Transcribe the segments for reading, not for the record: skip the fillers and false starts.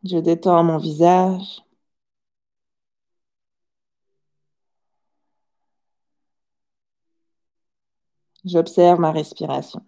Je détends mon visage. J'observe ma respiration.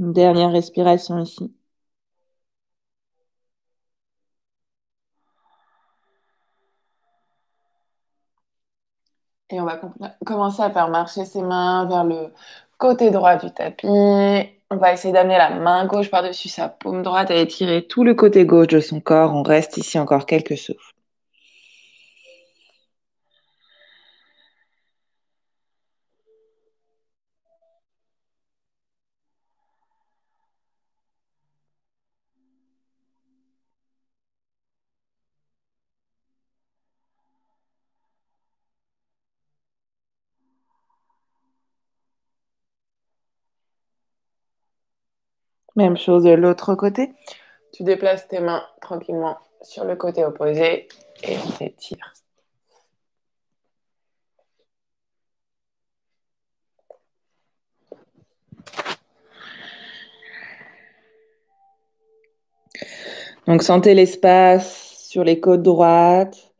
Une dernière respiration ici. Et on va commencer à faire marcher ses mains vers le côté droit du tapis. On va essayer d'amener la main gauche par-dessus sa paume droite et étirer tout le côté gauche de son corps. On reste ici encore quelques souffles. Même chose de l'autre côté. Tu déplaces tes mains tranquillement sur le côté opposé et on s'étire. Donc sentez l'espace sur les côtes droites,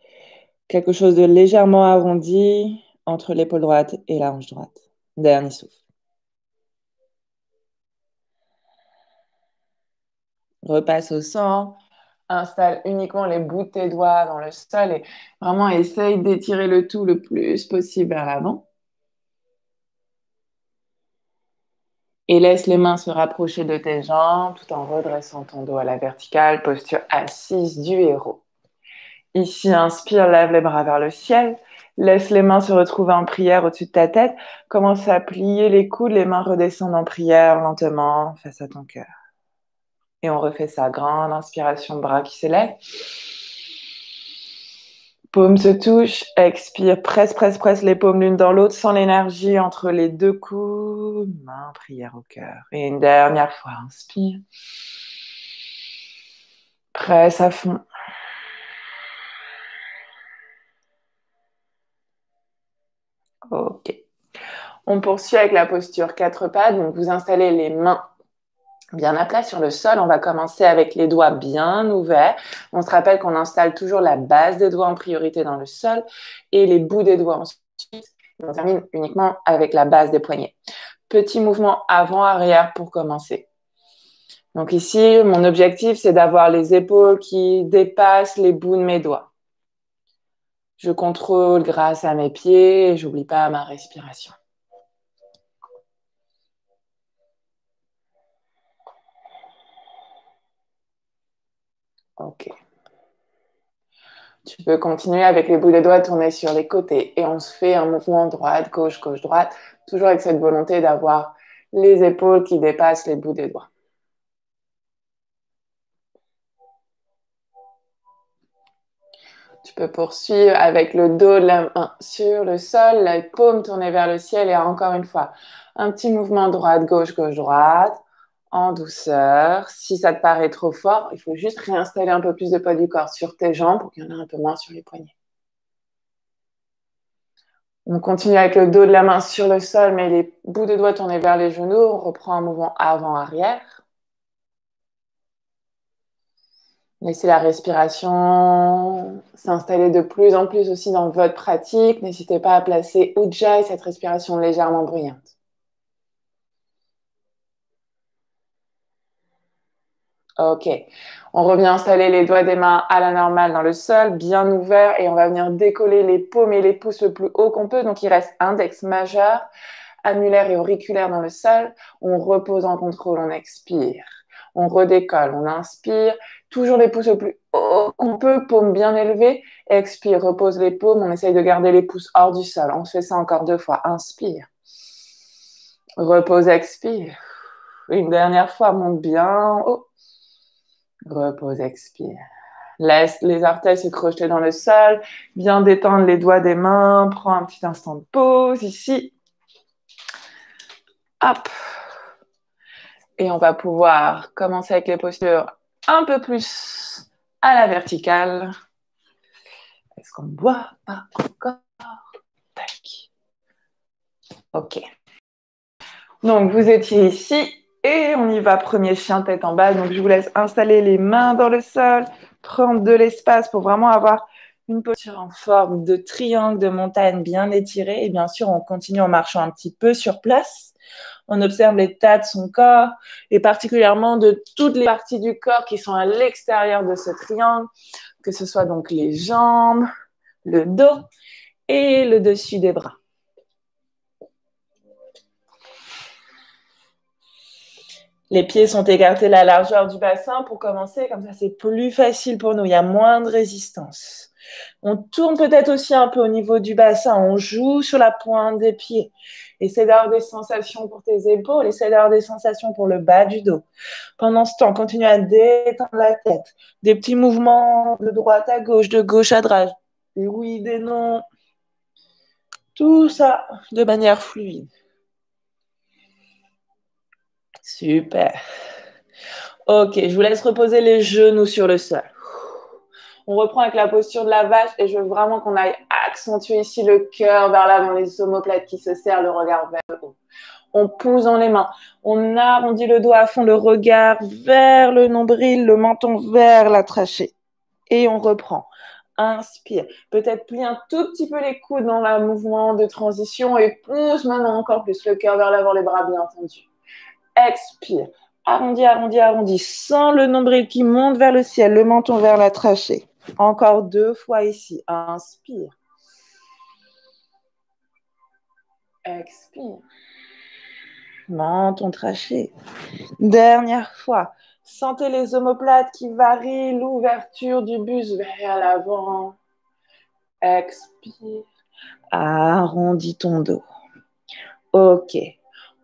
quelque chose de légèrement arrondi entre l'épaule droite et la hanche droite. Dernier souffle. Repasse au centre. Installe uniquement les bouts de tes doigts dans le sol et vraiment essaye d'étirer le tout le plus possible vers l'avant. Et laisse les mains se rapprocher de tes jambes tout en redressant ton dos à la verticale, posture assise du héros. Ici, inspire, lève les bras vers le ciel. Laisse les mains se retrouver en prière au-dessus de ta tête. Commence à plier les coudes, les mains redescendent en prière lentement face à ton cœur. Et on refait ça. Grande inspiration, bras qui s'élèvent. Paumes se touchent, expire, presse les paumes l'une dans l'autre sans l'énergie entre les deux coudes. Main, prière au cœur. Et une dernière fois, inspire. Presse à fond. Ok. On poursuit avec la posture 4 pattes. Donc vous installez les mains bien à plat sur le sol. On va commencer avec les doigts bien ouverts. On se rappelle qu'on installe toujours la base des doigts en priorité dans le sol et les bouts des doigts ensuite. On termine uniquement avec la base des poignets. Petit mouvement avant-arrière pour commencer. Donc ici, mon objectif, c'est d'avoir les épaules qui dépassent les bouts de mes doigts. Je contrôle grâce à mes pieds et j'oublie pas ma respiration. Ok. Tu peux continuer avec les bouts des doigts tournés sur les côtés et on se fait un mouvement droite, gauche, gauche, droite, toujours avec cette volonté d'avoir les épaules qui dépassent les bouts des doigts. Tu peux poursuivre avec le dos de la main sur le sol, la paume tournée vers le ciel et encore une fois, un petit mouvement droite, gauche, gauche, droite, en douceur. Si ça te paraît trop fort, il faut juste réinstaller un peu plus de poids du corps sur tes jambes pour qu'il y en ait un peu moins sur les poignets. On continue avec le dos de la main sur le sol, mais les bouts de doigts tournés vers les genoux. On reprend un mouvement avant-arrière. Laissez la respiration s'installer de plus en plus aussi dans votre pratique. N'hésitez pas à placer Ujjayi, cette respiration légèrement bruyante. Ok, on revient installer les doigts des mains à la normale dans le sol, bien ouverts, et on va venir décoller les paumes et les pouces le plus haut qu'on peut. Donc il reste index majeur, annulaire et auriculaire dans le sol. On repose en contrôle, on expire. On redécolle, on inspire. Toujours les pouces le plus haut qu'on peut, paumes bien élevées. Expire, repose les paumes. On essaye de garder les pouces hors du sol. On se fait ça encore 2 fois. Inspire. Repose, expire. Une dernière fois, monte bien haut. Repose, expire. Laisse les orteils se crocheter dans le sol. Bien détendre les doigts des mains. Prends un petit instant de pause ici. Hop. Et on va pouvoir commencer avec les postures un peu plus à la verticale. Est-ce qu'on ne boit pas encore? Tac. Ok. Donc, vous étiez ici et on y va. Premier chien tête en bas. Donc, je vous laisse installer les mains dans le sol, prendre de l'espace pour vraiment avoir une posture en forme de triangle, de montagne bien étirée. Et bien sûr, on continue en marchant un petit peu sur place. On observe l'état de son corps et particulièrement de toutes les parties du corps qui sont à l'extérieur de ce triangle, que ce soit donc les jambes, le dos et le dessus des bras. Les pieds sont écartés à la largeur du bassin pour commencer, comme ça c'est plus facile pour nous, il y a moins de résistance. On tourne peut-être aussi un peu au niveau du bassin, on joue sur la pointe des pieds. Essaie d'avoir des sensations pour tes épaules, essaie d'avoir des sensations pour le bas du dos. Pendant ce temps, continue à détendre la tête. Des petits mouvements de droite à gauche, de gauche à droite. Des oui, des non. Tout ça de manière fluide. Super. Ok, je vous laisse reposer les genoux sur le sol. On reprend avec la posture de la vache et je veux vraiment qu'on aille accentuer ici le cœur vers l'avant, les omoplates qui se serrent, le regard vers le haut. On pousse dans les mains, on arrondit le doigt à fond, le regard vers le nombril, le menton vers la trachée. Et on reprend. Inspire. Peut-être plie un tout petit peu les coudes dans le mouvement de transition et pousse maintenant encore plus le cœur vers l'avant, les bras bien tendus. Expire. Arrondi, arrondi, arrondi. Sens le nombril qui monte vers le ciel, le menton vers la trachée. Encore 2 fois ici. Inspire. Expire. Menton traché. Dernière fois. Sentez les omoplates qui varient l'ouverture du buste vers l'avant. Expire. Arrondis ton dos. Ok.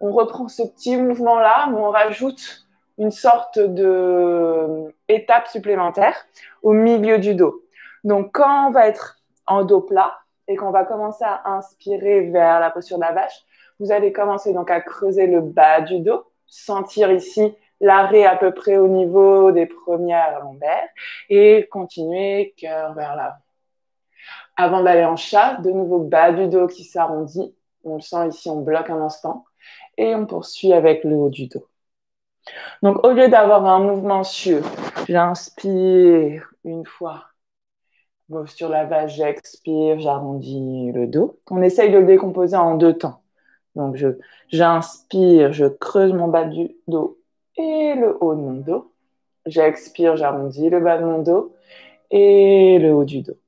On reprend ce petit mouvement-là, mais on rajoute une sorte d'étape supplémentaire au milieu du dos. Donc, quand on va être en dos plat et qu'on va commencer à inspirer vers la posture de la vache, vous allez commencer donc à creuser le bas du dos, sentir ici l'arrêt à peu près au niveau des premières lombaires et continuer cœur vers l'avant. Avant d'aller en chat, de nouveau bas du dos qui s'arrondit. On le sent ici, on bloque un instant. Et on poursuit avec le haut du dos. Donc, au lieu d'avoir un mouvement sur j'inspire une fois, sur la vache, j'expire, j'arrondis le dos, on essaye de le décomposer en 2 temps. Donc, j'inspire, je creuse mon bas du dos et le haut de mon dos. J'expire, j'arrondis le bas de mon dos et le haut du dos.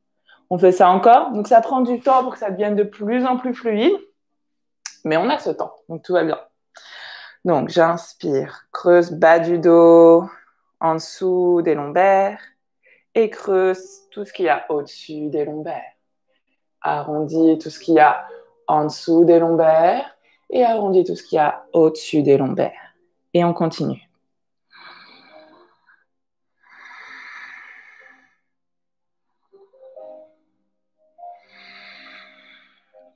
On fait ça encore. Donc, ça prend du temps pour que ça devienne de plus en plus fluide. Mais on a ce temps, donc tout va bien. Donc, j'inspire, creuse bas du dos, en dessous des lombaires, et creuse tout ce qu'il y a au-dessus des lombaires. Arrondis tout ce qu'il y a en dessous des lombaires, et arrondis tout ce qu'il y a au-dessus des lombaires. Et on continue.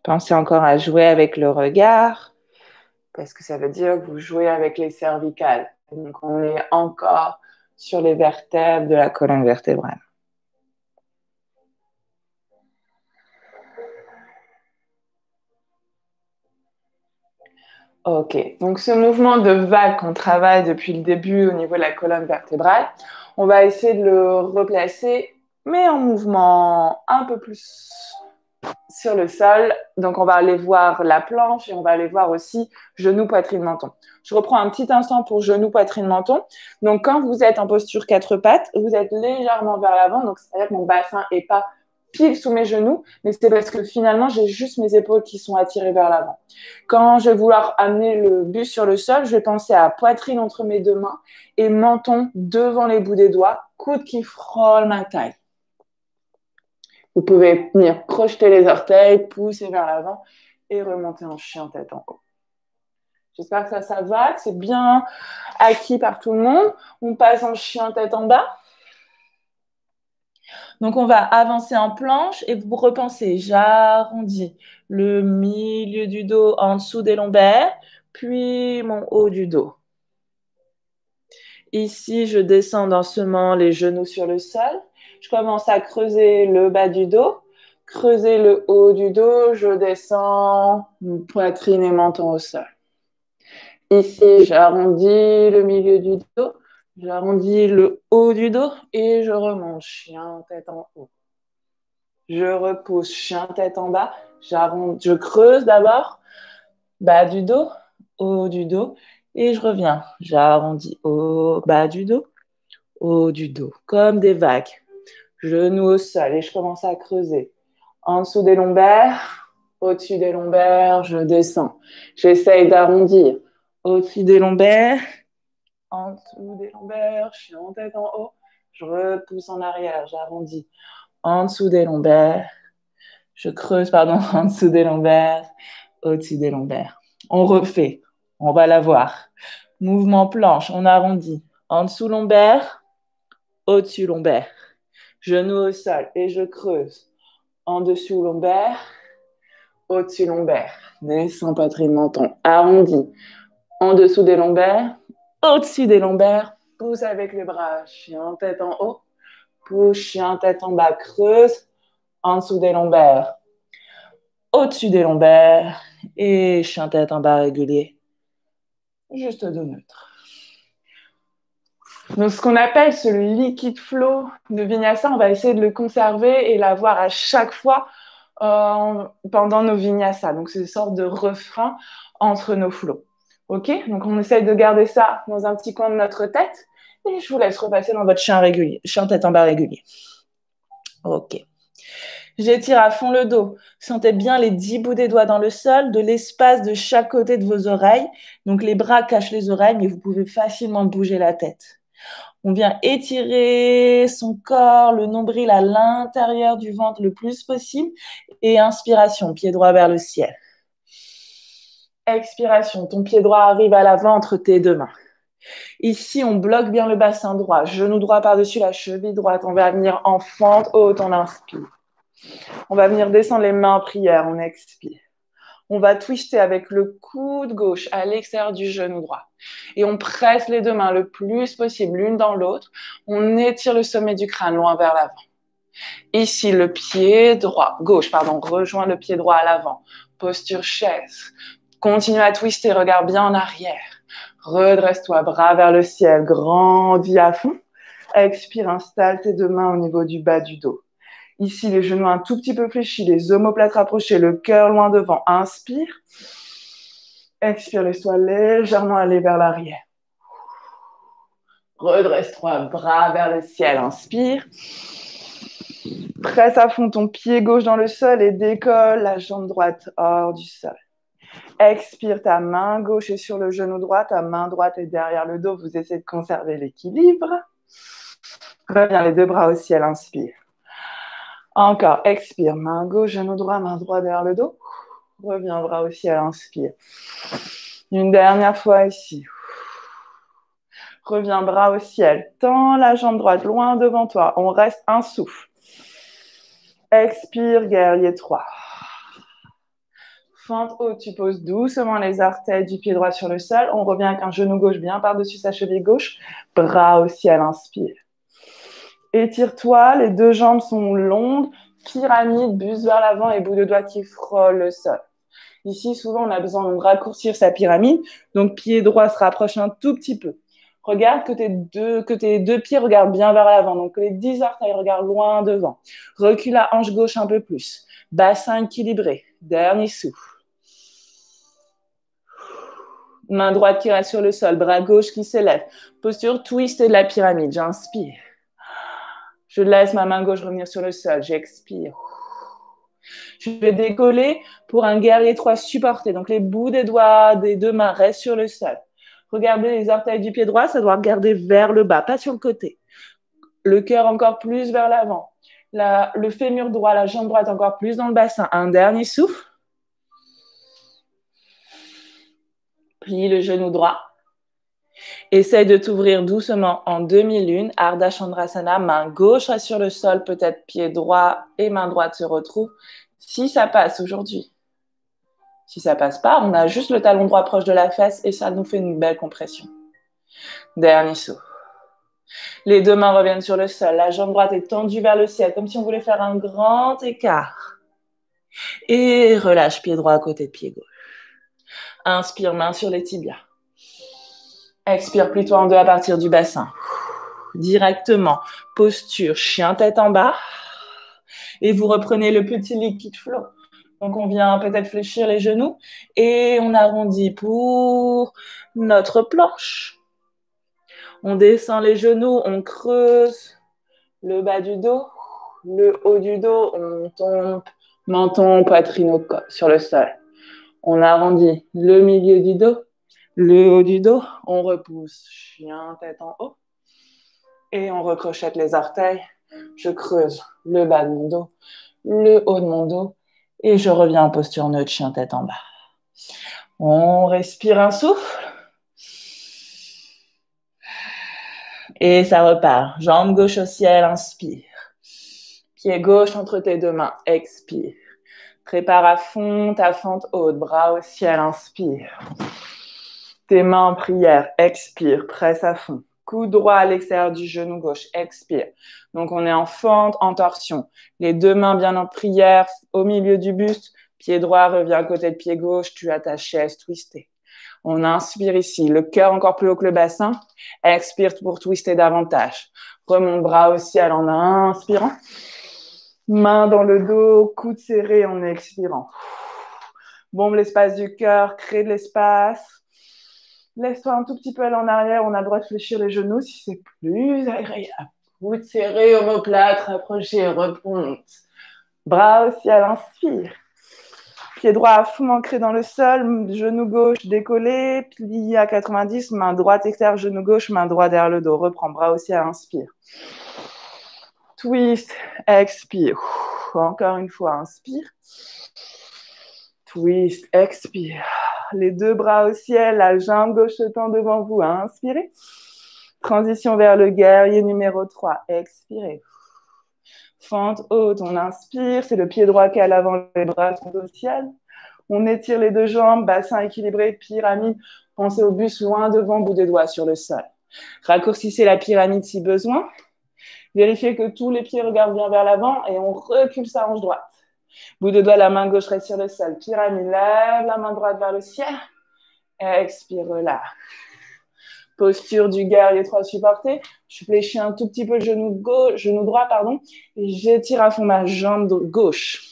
Pensez encore à jouer avec le regard, parce que ça veut dire que vous jouez avec les cervicales. Donc, on est encore sur les vertèbres de la colonne vertébrale. Ok, donc ce mouvement de vague qu'on travaille depuis le début au niveau de la colonne vertébrale, on va essayer de le replacer, mais en mouvement un peu plus sur le sol. Donc, on va aller voir la planche et on va aller voir aussi genou, poitrine, menton. Je reprends un petit instant pour genou, poitrine, menton. Donc, quand vous êtes en posture 4 pattes, vous êtes légèrement vers l'avant. Donc, c'est-à-dire que mon bassin n'est pas pile sous mes genoux, mais c'est parce que finalement, j'ai juste mes épaules qui sont attirées vers l'avant. Quand je vais vouloir amener le buste sur le sol, je vais penser à poitrine entre mes 2 mains et menton devant les bouts des doigts, coude qui frôle ma taille. Vous pouvez venir crocheter les orteils, pousser vers l'avant et remonter en chien tête en haut. J'espère que ça va, que c'est bien acquis par tout le monde. On passe en chien tête en bas. Donc, on va avancer en planche et vous repensez. J'arrondis le milieu du dos en dessous des lombaires, puis mon haut du dos. Ici, je descends doucement les genoux sur le sol. Je commence à creuser le bas du dos, creuser le haut du dos. Je descends, poitrine et menton au sol. Ici, j'arrondis le milieu du dos, j'arrondis le haut du dos et je remonte, chien tête en haut. Je repousse, chien tête en bas, je creuse d'abord, bas du dos, haut du dos et je reviens. J'arrondis au bas du dos, haut du dos, comme des vagues. Genoux au sol et je commence à creuser. En dessous des lombaires, au-dessus des lombaires, je descends. J'essaye d'arrondir. Au-dessus des lombaires, en dessous des lombaires, je suis en tête en haut. Je repousse en arrière, j'arrondis. En dessous des lombaires, je creuse, pardon, en dessous des lombaires, au-dessus des lombaires. On refait, on va la voir. Mouvement planche, on arrondit. En dessous lombaire, au-dessus lombaire. Genoux au sol et je creuse. En dessous lombaire, au-dessus lombaire. Descends poitrine menton, arrondi. En dessous des lombaires, au-dessus des lombaires. Pousse avec les bras, chien tête en haut. Pousse, chien tête en bas, creuse. En dessous des lombaires, au-dessus des lombaires. Et chien tête en bas régulier. Juste dos neutre. Donc, ce qu'on appelle ce liquid flow de Vinyasa, on va essayer de le conserver et l'avoir à chaque fois pendant nos Vinyasa. Donc, c'est une sorte de refrain entre nos flows. OK? Donc, on essaye de garder ça dans un petit coin de notre tête. Et je vous laisse repasser dans votre chien régulier, chien tête en bas régulier. OK. J'étire à fond le dos. Sentez bien les 10 bouts des doigts dans le sol, de l'espace de chaque côté de vos oreilles. Donc, les bras cachent les oreilles, mais vous pouvez facilement bouger la tête. On vient étirer son corps, le nombril à l'intérieur du ventre le plus possible. Et inspiration, pied droit vers le ciel. Expiration, ton pied droit arrive à l'avant entre tes deux mains. Ici, on bloque bien le bassin droit. Genou droit par-dessus la cheville droite. On va venir en fente haute, on inspire. On va venir descendre les mains en prière, on expire. On va twister avec le coude gauche à l'extérieur du genou droit. Et on presse les deux mains le plus possible l'une dans l'autre. On étire le sommet du crâne loin vers l'avant. Ici, le pied droit, gauche, pardon, rejoint le pied droit à l'avant. Posture chaise. Continue à twister, regarde bien en arrière. Redresse-toi, bras vers le ciel, grandis à fond. Expire, installe tes deux mains au niveau du bas du dos. Ici, les genoux un tout petit peu fléchis, les omoplates rapprochés, le cœur loin devant. Inspire. Expire, laisse-toi légèrement aller vers l'arrière. Redresse-toi, bras vers le ciel. Inspire. Presse à fond ton pied gauche dans le sol et décolle la jambe droite hors du sol. Expire, ta main gauche est sur le genou droit, ta main droite est derrière le dos. Vous essayez de conserver l'équilibre. Reviens les deux bras au ciel, inspire. Encore, expire, main gauche, genou droit derrière le dos. Reviens, bras au ciel, inspire. Une dernière fois ici. Reviens, bras au ciel. Tends la jambe droite loin devant toi. On reste un souffle. Expire, guerrier 3. Fente haute, tu poses doucement les orteils du pied droit sur le sol. On revient avec un genou gauche bien par-dessus sa cheville gauche. Bras au ciel, inspire. Étire-toi, les deux jambes sont longues. Pyramide, buste vers l'avant et bout de doigts qui frôlent le sol. Ici, souvent, on a besoin de raccourcir sa pyramide. Donc, pied droit se rapproche un tout petit peu. Regarde que tes deux pieds regardent bien vers l'avant. Donc, que les 10 orteils regardent loin devant. Recule la hanche gauche un peu plus. Bassin équilibré. Dernier souffle. Main droite qui reste sur le sol. Bras gauche qui s'élève. Posture twist de la pyramide. J'inspire. Je laisse ma main gauche revenir sur le sol. J'expire. Je vais décoller pour un guerrier 3 supporté. Donc, les bouts des doigts des deux mains restent sur le sol. Regardez les orteils du pied droit, ça doit regarder vers le bas, pas sur le côté. Le cœur encore plus vers l'avant. Le fémur droit, la jambe droite encore plus dans le bassin. Un dernier souffle. Plie le genou droit. Essaye de t'ouvrir doucement en demi-lune. Ardha Chandrasana, main gauche reste sur le sol, peut-être pied droit et main droite se retrouvent. Si ça passe aujourd'hui. Si ça passe pas, on a juste le talon droit proche de la fesse et ça nous fait une belle compression. Dernier saut. Les deux mains reviennent sur le sol. La jambe droite est tendue vers le ciel, comme si on voulait faire un grand écart. Et relâche pied droit à côté de pied gauche. Inspire, main sur les tibias. Expire, plie-toi en deux à partir du bassin. Directement, posture, chien tête en bas. Et vous reprenez le petit liquid flow. Donc, on vient peut-être fléchir les genoux et on arrondit pour notre planche. On descend les genoux, on creuse le bas du dos, le haut du dos, on tombe, menton, poitrine sur le sol. On arrondit le milieu du dos, le haut du dos, on repousse, chien, tête en haut. Et on recrochette les orteils. Je creuse le bas de mon dos, le haut de mon dos. Et je reviens en posture neutre, chien, tête en bas. On respire un souffle. Et ça repart. Jambe gauche au ciel, inspire. Pied gauche entre tes deux mains, expire. Prépare à fond ta fente haute, bras au ciel, inspire. Tes mains en prière, expire, presse à fond. Coude droit à l'extérieur du genou gauche, expire. Donc on est en fente, en torsion. Les deux mains bien en prière, au milieu du buste. Pied droit revient à côté de pied gauche, tu as ta chaise twistée. On inspire ici, le cœur encore plus haut que le bassin. Expire pour twister davantage. Remonte bras au ciel en inspirant. Main dans le dos, coude serré en expirant. Bombe l'espace du cœur, crée de l'espace. Laisse-toi un tout petit peu aller en arrière. On a le droit de fléchir les genoux si c'est plus agréable. Coude serré, omoplate, rapproché, reponte. Bras au ciel, inspire. Pied droit à fond ancré dans le sol, genou gauche décollé, plié à 90, main droite extérieure, genou gauche, main droite derrière le dos. Reprends, bras au ciel, inspire. Twist, expire. Encore une fois, inspire. Twist, expire. Les deux bras au ciel, la jambe gauche se tend devant vous. Inspirez. Transition vers le guerrier numéro 3. Expirez. Fente haute, on inspire. C'est le pied droit qui est à l'avant, les bras sont au ciel. On étire les deux jambes, bassin équilibré, pyramide. Pensez au buste loin devant, bout des doigts sur le sol. Raccourcissez la pyramide si besoin. Vérifiez que tous les pieds regardent bien vers l'avant et on recule sa hanche droite. Bout de doigt, la main gauche reste sur le sol. Pyramide, lève la main droite vers le ciel. Expire, relâche. Posture du guerrier 3 supporté. Je fléchis un tout petit peu le genou droit, et j'étire à fond ma jambe gauche.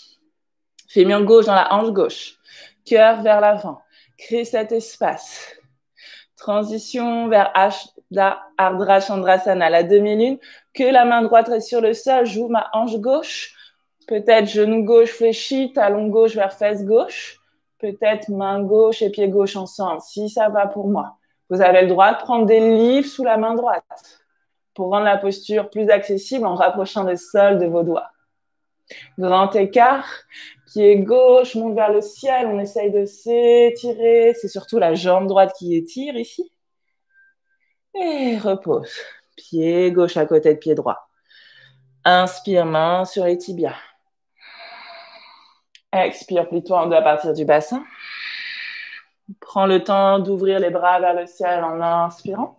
Fémur gauche dans la hanche gauche. Cœur vers l'avant. Crée cet espace. Transition vers Ardha Chandrasana, la demi-lune. Que la main droite reste sur le sol. J'ouvre ma hanche gauche. Peut-être genou gauche fléchi, talon gauche vers fesse gauche. Peut-être main gauche et pied gauche ensemble, si ça va pour moi. Vous avez le droit de prendre des livres sous la main droite pour rendre la posture plus accessible en rapprochant le sol de vos doigts. Grand écart, pied gauche monte vers le ciel, on essaye de s'étirer. C'est surtout la jambe droite qui étire ici. Et repose. Pied gauche à côté de pied droit. Inspire, main sur les tibias. Expire, plie-toi en deux à partir du bassin. Prends le temps d'ouvrir les bras vers le ciel en inspirant.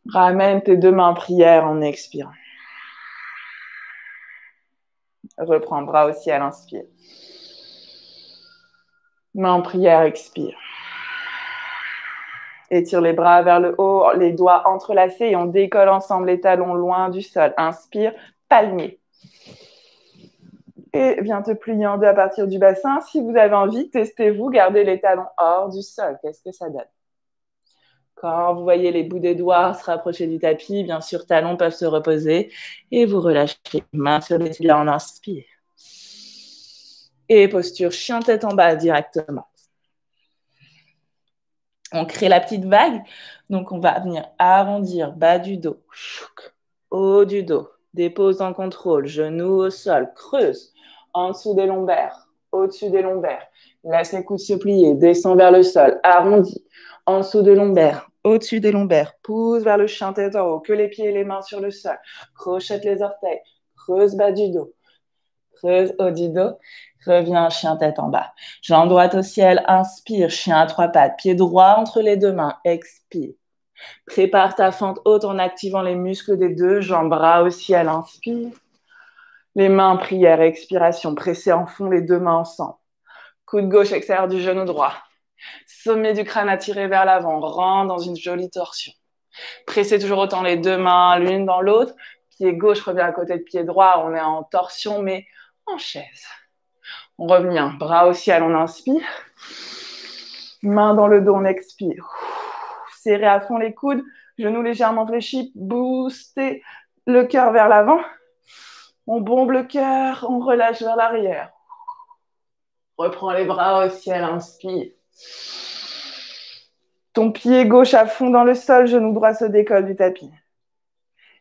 Ramène tes deux mains en prière en expirant. Reprends bras au ciel, inspire. Main en prière, expire. Étire les bras vers le haut, les doigts entrelacés et on décolle ensemble les talons loin du sol. Inspire, palmier. Et viens te plier en deux à partir du bassin. Si vous avez envie, testez-vous, gardez les talons hors du sol. Qu'est-ce que ça donne? Quand vous voyez les bouts des doigts se rapprocher du tapis, bien sûr, talons peuvent se reposer. Et vous relâchez. Main sur les tibias, on inspire. Et posture chien tête en bas directement. On crée la petite vague. Donc, on va venir arrondir bas du dos, haut du dos. Dépose en contrôle, genoux au sol, creuse. En dessous des lombaires, au-dessus des lombaires. Laisse les coudes se plier, descends vers le sol, arrondi, en dessous de lombaire, au-dessus des lombaires, pousse vers le chien tête en haut, que les pieds et les mains sur le sol, crochette les orteils, creuse bas du dos, creuse haut du dos, reviens chien tête en bas. Jambe droite au ciel, inspire, chien à trois pattes, pied droit entre les deux mains, expire. Prépare ta fente haute en activant les muscles des deux jambes, bras au ciel, inspire. Les mains, prière, expiration, pressez en fond les deux mains ensemble. Coude gauche extérieur du genou droit. Sommet du crâne attiré vers l'avant, rentre dans une jolie torsion. Pressez toujours autant les deux mains l'une dans l'autre. Pied gauche revient à côté de pied droit, on est en torsion mais en chaise. On revient, bras au ciel, on inspire. Main dans le dos, on expire. Serrez à fond les coudes, genoux légèrement fléchis, boostez le cœur vers l'avant. On bombe le cœur, on relâche vers l'arrière. Reprends les bras au ciel, inspire. Ton pied gauche à fond dans le sol, genou droit se décolle du tapis.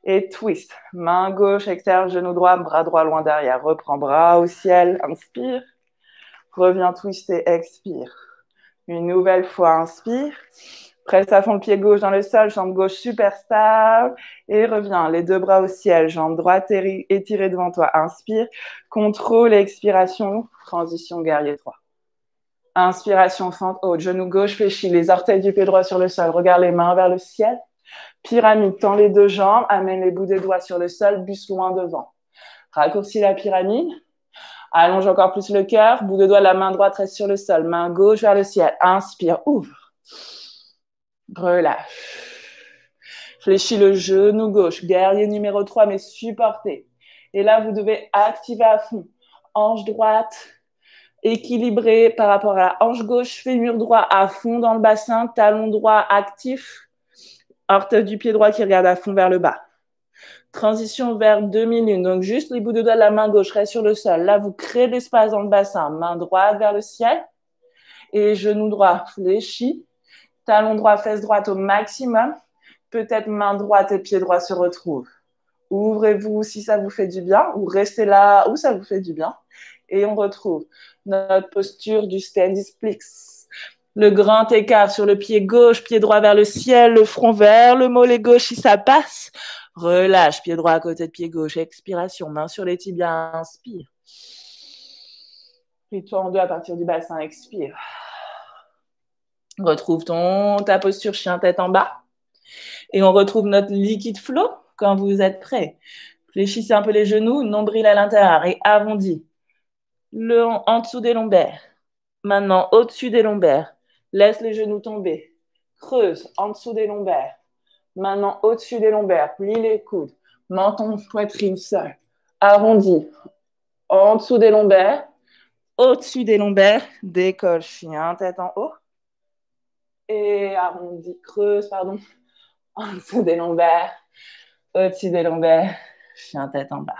Et twist. Main gauche, extérieure, genou droit, bras droit loin derrière. Reprends bras au ciel, inspire. Reviens twister, expire. Une nouvelle fois, inspire. Presse à fond le pied gauche dans le sol, jambe gauche super stable. Et reviens, les deux bras au ciel, jambe droite étirée devant toi. Inspire. Contrôle, expiration, transition guerrier 3. Inspiration, fente haute, genou gauche fléchi, les orteils du pied droit sur le sol. Regarde les mains vers le ciel. Pyramide, tends les deux jambes, amène les bouts des doigts sur le sol, buste loin devant. Raccourcis la pyramide. Allonge encore plus le cœur. Bout de doigt, la main droite reste sur le sol. Main gauche vers le ciel. Inspire, ouvre. Relâche. Fléchis le genou gauche. Guerrier numéro 3, mais supporté. Et là, vous devez activer à fond. Hanche droite, équilibré par rapport à la hanche gauche. Fémur droit à fond dans le bassin. Talon droit actif. Orteil du pied droit qui regarde à fond vers le bas. Transition vers demi-lune. Donc, juste les bouts de doigts de la main gauche restent sur le sol. Là, vous créez de l'espace dans le bassin. Main droite vers le ciel. Et genou droit fléchi. Talon droit, fesse droite au maximum. Peut-être main droite et pied droit se retrouvent. Ouvrez-vous si ça vous fait du bien. Ou restez là où ça vous fait du bien. Et on retrouve notre posture du standing splits. Le grand écart sur le pied gauche, pied droit vers le ciel, le front vers le mollet gauche si ça passe. Relâche, pied droit à côté de pied gauche, expiration, main sur les tibias, inspire. Plie-toi en deux à partir du bassin, expire. Retrouve ta posture chien tête en bas. Et on retrouve notre liquide flow quand vous êtes prêts. Fléchissez un peu les genoux, nombril à l'intérieur et arrondi. En dessous des lombaires. Maintenant, au-dessus des lombaires. Laisse les genoux tomber. Creuse en dessous des lombaires. Maintenant, au-dessus des lombaires. Plie les coudes. Menton, poitrine seule. Arrondi. En dessous des lombaires. Au-dessus des lombaires. Décolle, chien, tête en haut. Et arrondi. Creuse, pardon. En dessous des lombaires. Au-dessus des lombaires. Chien, tête en bas.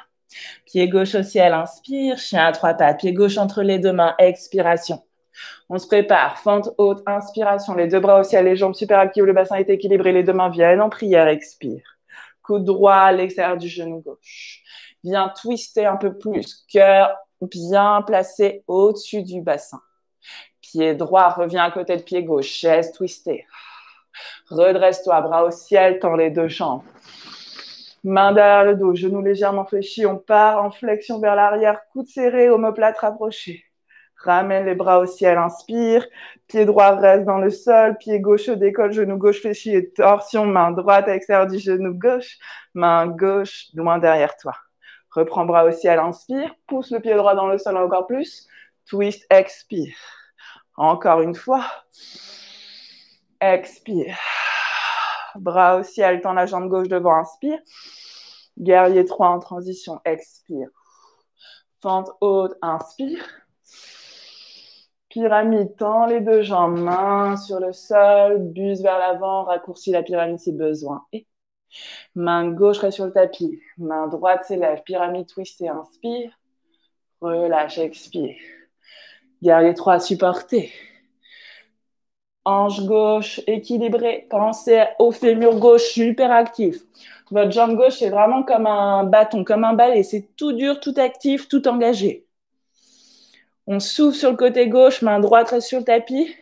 Pied gauche au ciel, inspire. Chien à trois pattes. Pied gauche entre les deux mains. Expiration. On se prépare, fente haute, inspiration, les deux bras au ciel, les jambes super actives, le bassin est équilibré, les deux mains viennent en prière, expire. Coude droit à l'extérieur du genou gauche. Viens twister un peu plus, cœur bien placé au-dessus du bassin. Pied droit, reviens à côté de pied gauche, chaise twistée. Redresse-toi, bras au ciel, tends les deux jambes. Main derrière le dos, genoux légèrement fléchis, on part en flexion vers l'arrière, coude serré, omoplate rapprochée. Ramène les bras au ciel, inspire. Pied droit reste dans le sol. Pied gauche décolle, genou gauche fléchi et torsion. Main droite à l'extérieur du genou gauche. Main gauche loin derrière toi. Reprends bras au ciel, inspire. Pousse le pied droit dans le sol encore plus. Twist, expire. Encore une fois. Expire. Bras au ciel, tends la jambe gauche devant, inspire. Guerrier 3 en transition, expire. Fente haute, inspire. Pyramide, tends les deux jambes, main sur le sol, buste vers l'avant, raccourcis la pyramide si besoin. Et main gauche reste sur le tapis, main droite s'élève, pyramide twistée, inspire, relâche, expire. Guerrier 3, supporté. Hanche gauche équilibrée, pensez au fémur gauche super actif. Votre jambe gauche, c'est vraiment comme un bâton, comme un balai, c'est tout dur, tout actif, tout engagé. On souffle sur le côté gauche, main droite reste sur le tapis.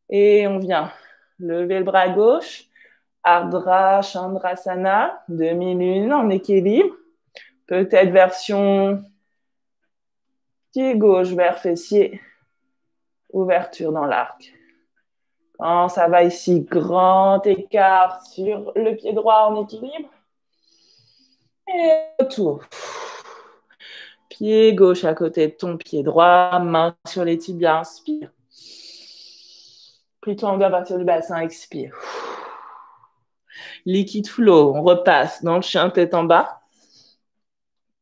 Et on vient lever le bras gauche. Ardha Chandrasana, demi-lune en équilibre. Peut-être version pied gauche vers fessier. Ouverture dans l'arc. Quand ça va ici, grand écart sur le pied droit en équilibre. Et retour. Pied gauche à côté de ton pied droit, main sur les tibias, inspire. Plutôt en à partir du bassin, expire. Liquid flow, on repasse dans le chien tête en bas.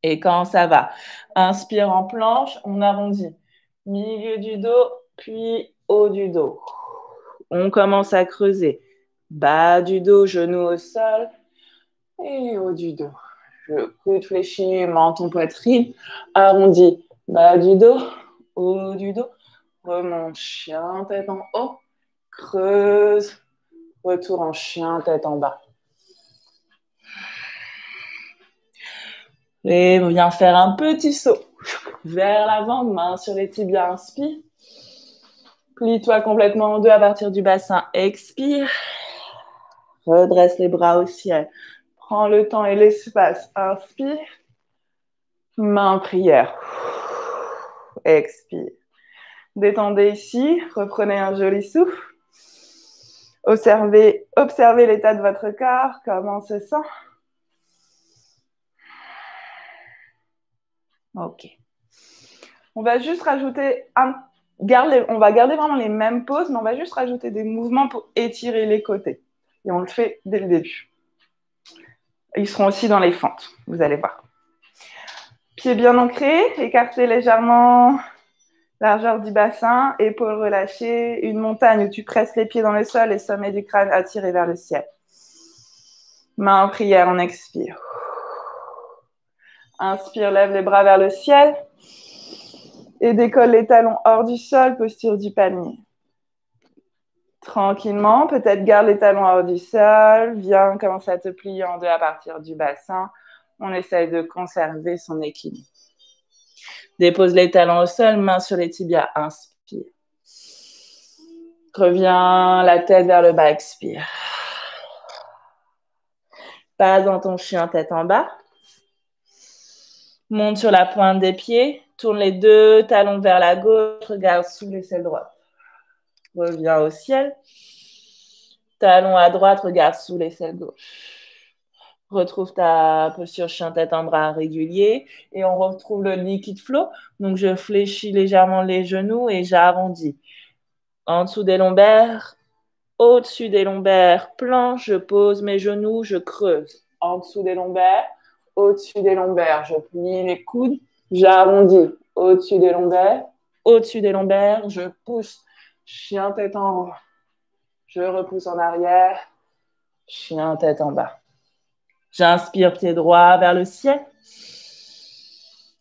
Et quand ça va, inspire en planche, on arrondit. Milieu du dos, puis haut du dos. On commence à creuser. Bas du dos, genou au sol. Et haut du dos. Je coude fléchi, menton poitrine. Arrondi. Bas du dos, haut du dos. Remonte, chien, tête en haut. Creuse. Retour en chien, tête en bas. Et on vient faire un petit saut. Vers l'avant, main sur les tibias, inspire. Plie-toi complètement en deux à partir du bassin, expire. Redresse les bras au ciel. Prends le temps et l'espace, inspire. Main en prière. Expire. Détendez ici, reprenez un joli souffle. Observez l'état de votre corps, comment on se sent. Ok. On va juste rajouter on va garder vraiment les mêmes poses, mais on va juste rajouter des mouvements pour étirer les côtés. Et on le fait dès le début. Ils seront aussi dans les fentes, vous allez voir. Pieds bien ancrés, écartez légèrement largeur du bassin, épaules relâchées, une montagne où tu presses les pieds dans le sol et sommet du crâne attiré vers le ciel. Main en prière, on expire. Inspire, lève les bras vers le ciel et décolle les talons hors du sol, posture du palmier. Tranquillement, peut-être garde les talons hors du sol, viens commencer à te plier en deux à partir du bassin. On essaye de conserver son équilibre. Dépose les talons au sol, main sur les tibias, inspire. Reviens la tête vers le bas, expire. Passe dans ton chien, tête en bas. Monte sur la pointe des pieds, tourne les deux talons vers la gauche, regarde sous l'aisselle droite. Reviens au ciel. Talon à droite, regarde sous l'aisselle gauche. Retrouve ta posture chien tête en bras régulier et on retrouve le liquid flow. Donc, je fléchis légèrement les genoux et j'arrondis. En dessous des lombaires, au-dessus des lombaires, planche, je pose mes genoux, je creuse. En dessous des lombaires, au-dessus des lombaires, je plie les coudes, j'arrondis. Au-dessus des lombaires, je pousse. Chien tête en haut. Je repousse en arrière. Chien tête en bas. J'inspire, pied droit vers le ciel.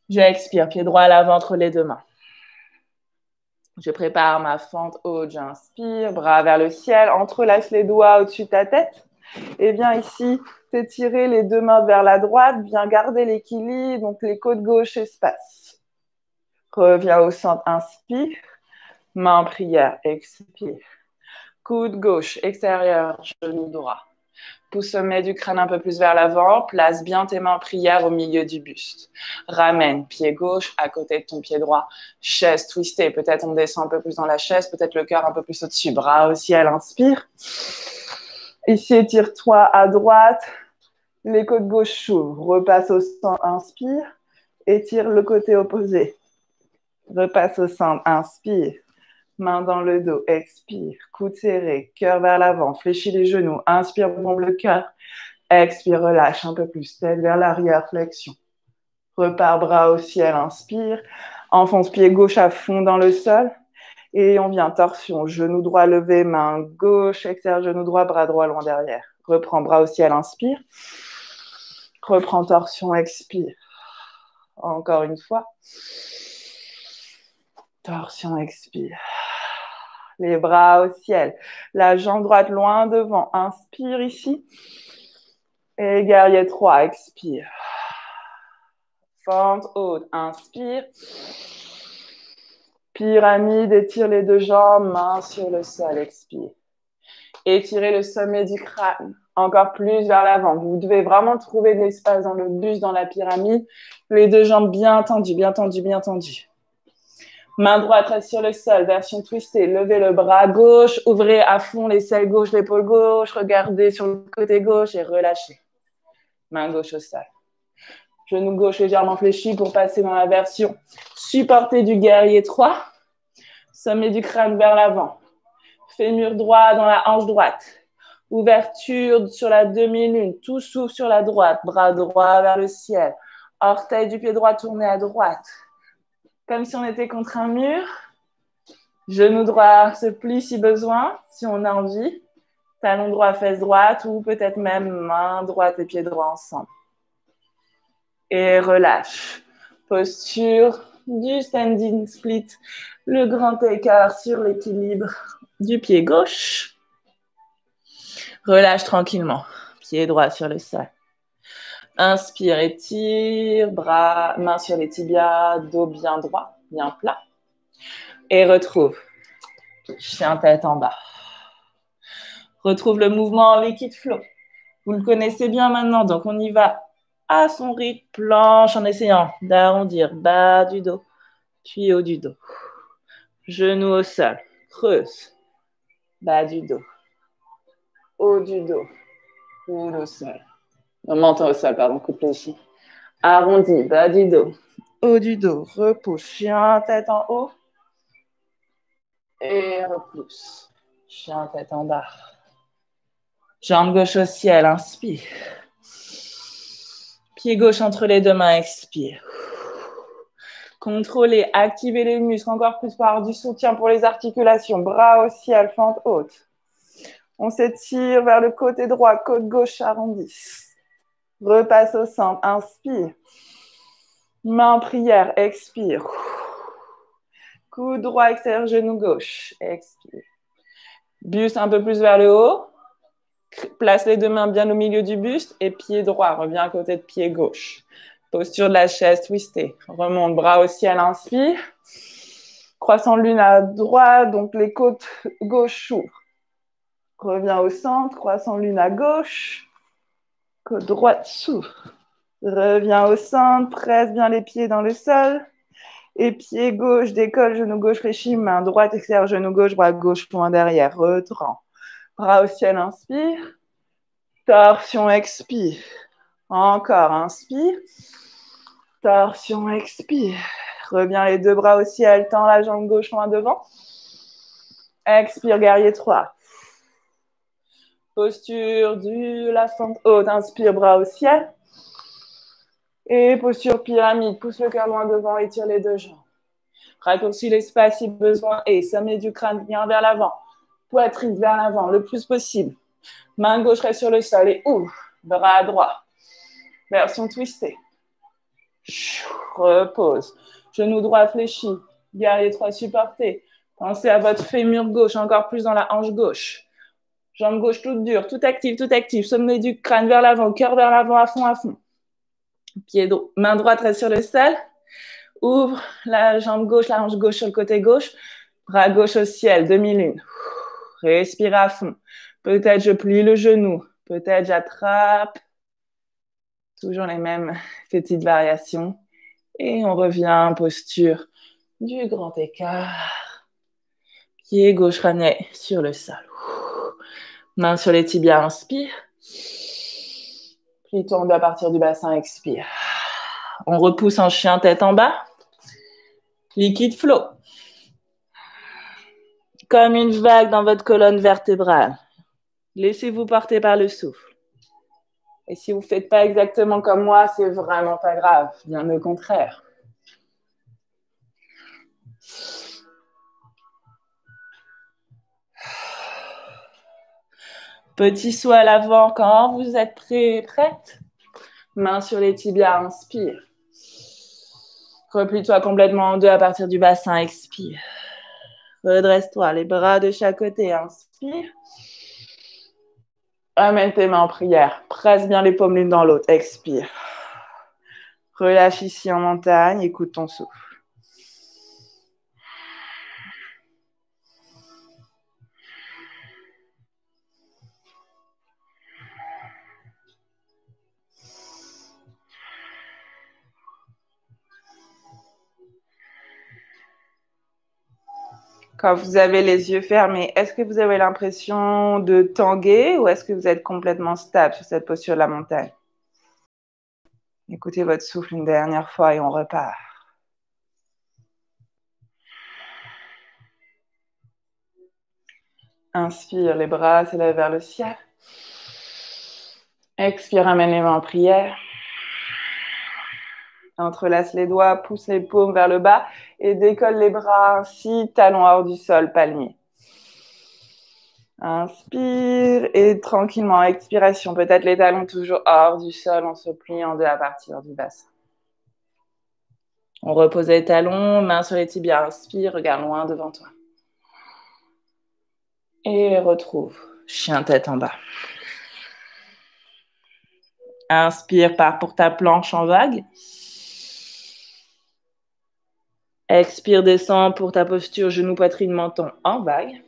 J'expire, pied droit à l'avant entre les deux mains. Je prépare ma fente haute, j'inspire, bras vers le ciel, entrelace les doigts au-dessus de ta tête. Et viens ici t'étirer les deux mains vers la droite, viens garder l'équilibre, donc les côtes gauche espacent. Reviens au centre, inspire, main en prière, expire. Coude gauche, extérieur, genou droit. Pouce sommet du crâne un peu plus vers l'avant, place bien tes mains en prière au milieu du buste. Ramène pied gauche à côté de ton pied droit. Chaise twistée, peut-être on descend un peu plus dans la chaise, peut-être le cœur un peu plus au-dessus. Bras au ciel, inspire. Ici, étire-toi à droite, les côtes gauche s'ouvrent. Repasse au centre, inspire. Étire le côté opposé. Repasse au centre, inspire. Main dans le dos, expire, coude serré, cœur vers l'avant, fléchis les genoux, inspire, bombe le cœur, expire, relâche un peu plus, tête vers l'arrière, flexion. Repars, bras au ciel, inspire, enfonce pied gauche à fond dans le sol, et on vient torsion, genou droit levé, main gauche, extérieur, genou droit, bras droit loin derrière. Reprends, bras au ciel, inspire, reprends torsion, expire. Encore une fois. Torsion, expire. Les bras au ciel. La jambe droite loin devant. Inspire ici. Et guerrier 3, expire. Fente haute, inspire. Pyramide, étire les deux jambes, mains sur le sol, expire. Étirez le sommet du crâne, encore plus vers l'avant. Vous devez vraiment trouver de l'espace dans le buste, dans la pyramide. Les deux jambes bien tendues, bien tendues, bien tendues. Main droite reste sur le sol, version twistée. Levez le bras gauche, ouvrez à fond l'aisselle gauche, l'épaule gauche, regardez sur le côté gauche et relâchez. Main gauche au sol. Genou gauche légèrement fléchi pour passer dans la version supportée du guerrier 3. Sommet du crâne vers l'avant. Fémur droit dans la hanche droite. Ouverture sur la demi-lune. Tout s'ouvre sur la droite. Bras droit vers le ciel. Orteil du pied droit tourné à droite. Comme si on était contre un mur. Genou droit se plie si besoin, si on a envie. Talon droit, fesse droite ou peut-être même main droite et pied droit ensemble. Et relâche. Posture du standing split. Le grand écart sur l'équilibre du pied gauche. Relâche tranquillement. Pied droit sur le sol. Inspire, étire, bras, mains sur les tibias, dos bien droit, bien plat. Et retrouve. Chien tête en bas. Retrouve le mouvement en liquid flow. Vous le connaissez bien maintenant, donc on y va à son rythme, planche en essayant d'arrondir bas du dos, puis haut du dos. Genou au sol, creuse, bas du dos, haut du dos, coude au sol. Menton au sol, pardon, coude fléchi. Arrondi, bas du dos, haut du dos, repousse, chien tête en haut. Et repousse, chien tête en bas. Jambe gauche au ciel, inspire. Pied gauche entre les deux mains, expire. Contrôlez, activez les muscles encore plus par du soutien pour les articulations. Bras au ciel, fente haute. On s'étire vers le côté droit, côte gauche arrondie. Repasse au centre, inspire. Main en prière, expire. Coude droit extérieur, genou gauche, expire. Buste un peu plus vers le haut. Place les deux mains bien au milieu du buste et pied droit, reviens à côté de pied gauche. Posture de la chaise twistée. Remonte, bras au ciel, inspire. Croissant lune à droite, donc les côtes gauche s'ouvrent. Reviens au centre, croissant lune à gauche. Côte droite s'ouvre. Reviens au centre, presse bien les pieds dans le sol. Et pied gauche décolle, genou gauche fléchi, main droite extérieure, genou gauche, bras gauche loin derrière. Retrans. Bras au ciel, inspire. Torsion, expire. Encore, inspire. Torsion, expire. Reviens les deux bras au ciel, tends la jambe gauche loin devant. Expire, guerrier 3. Posture de la fente haute, inspire, bras au ciel. Et posture pyramide, pousse le cœur loin devant, étire les deux jambes. Raccourcis l'espace si besoin et sommet du crâne bien vers l'avant. Poitrine vers l'avant, le plus possible. Main gauche reste sur le sol et ouvre. Bras droit. Version twistée. Repose. Genou droit fléchi. Guerrier 3 supporté. Pensez à votre fémur gauche, encore plus dans la hanche gauche. Jambe gauche toute dure, toute active, toute active. Sommet du crâne vers l'avant, cœur vers l'avant, à fond, à fond. Main droite reste sur le sol. Ouvre la jambe gauche, la hanche gauche sur le côté gauche. Bras gauche au ciel, demi-lune. Respire à fond. Peut-être je plie le genou. Peut-être j'attrape. Toujours les mêmes petites variations. Et on revient en posture du grand écart. Pied gauche ramené sur le sol. Main sur les tibias, inspire. Plie tombe à partir du bassin, expire. On repousse en chien tête en bas. Liquid flow. Comme une vague dans votre colonne vertébrale. Laissez-vous porter par le souffle. Et si vous ne faites pas exactement comme moi, c'est vraiment pas grave. Bien au contraire. Petit saut à l'avant quand vous êtes prête. Main sur les tibias, inspire. Replie-toi complètement en deux à partir du bassin, expire. Redresse-toi, les bras de chaque côté, inspire. Amène tes mains en prière. Presse bien les paumes l'une dans l'autre, expire. Relâche ici en montagne, écoute ton souffle. Quand vous avez les yeux fermés, est-ce que vous avez l'impression de tanguer ou est-ce que vous êtes complètement stable sur cette posture de la montagne? Écoutez votre souffle une dernière fois et on repart. Inspire, les bras s'élèvent vers le ciel. Expire, amène les mains en prière. Entrelace les doigts, pousse les paumes vers le bas et décolle les bras ainsi, talons hors du sol, palmier. Inspire et tranquillement, expiration, peut-être les talons toujours hors du sol, on se plie en deux à partir du bassin. On repose les talons, mains sur les tibias, inspire, regarde loin devant toi. Et retrouve, chien tête en bas. Inspire, pars pour ta planche en vague. Expire, descends pour ta posture genou, poitrine, menton en vague.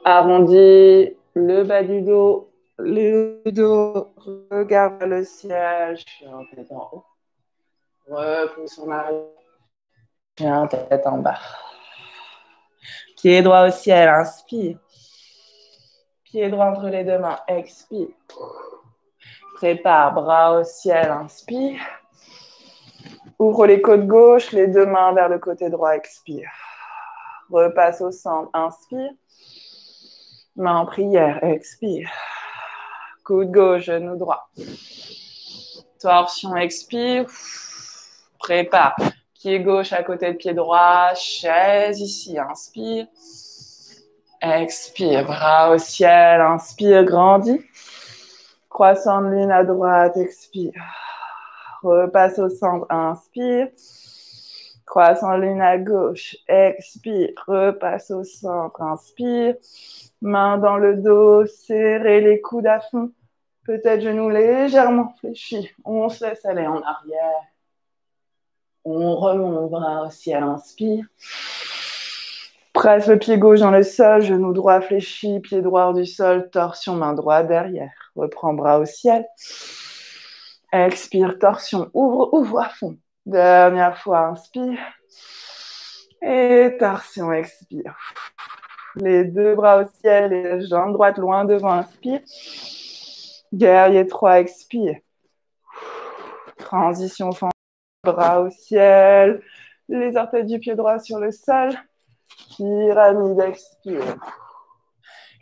Arrondis le bas du dos, le dos, regarde vers le ciel, chien tête en haut. Repousse en arrière, chien tête en bas. Pied droit au ciel, inspire. Pied droit entre les deux mains, expire. Prépare, bras au ciel, inspire. Ouvre les côtes gauche, les deux mains vers le côté droit, expire. Repasse au centre, inspire. Main en prière, expire. Coude gauche, genou droit. Torsion, expire. Prépare. Pied gauche à côté de pied droit. Chaise ici, inspire. Expire, bras au ciel, inspire, grandis. Croissant de lune à droite, expire. Repasse au centre, inspire. Croissant de lune à gauche, expire. Repasse au centre, inspire. Main dans le dos, serrez les coudes à fond. Peut-être genoux légèrement fléchis. On se laisse aller en arrière. On remonte bras au ciel, inspire. Presse le pied gauche dans le sol, genou droit fléchi, pied droit hors du sol, torsion, main droite derrière. Reprends bras au ciel. Expire, torsion, ouvre à fond. Dernière fois, inspire. Et torsion, expire. Les deux bras au ciel, les jambes droites loin devant, inspire. Guerrier 3, expire. Transition fente, bras au ciel. Les orteils du pied droit sur le sol. Pyramide, expire.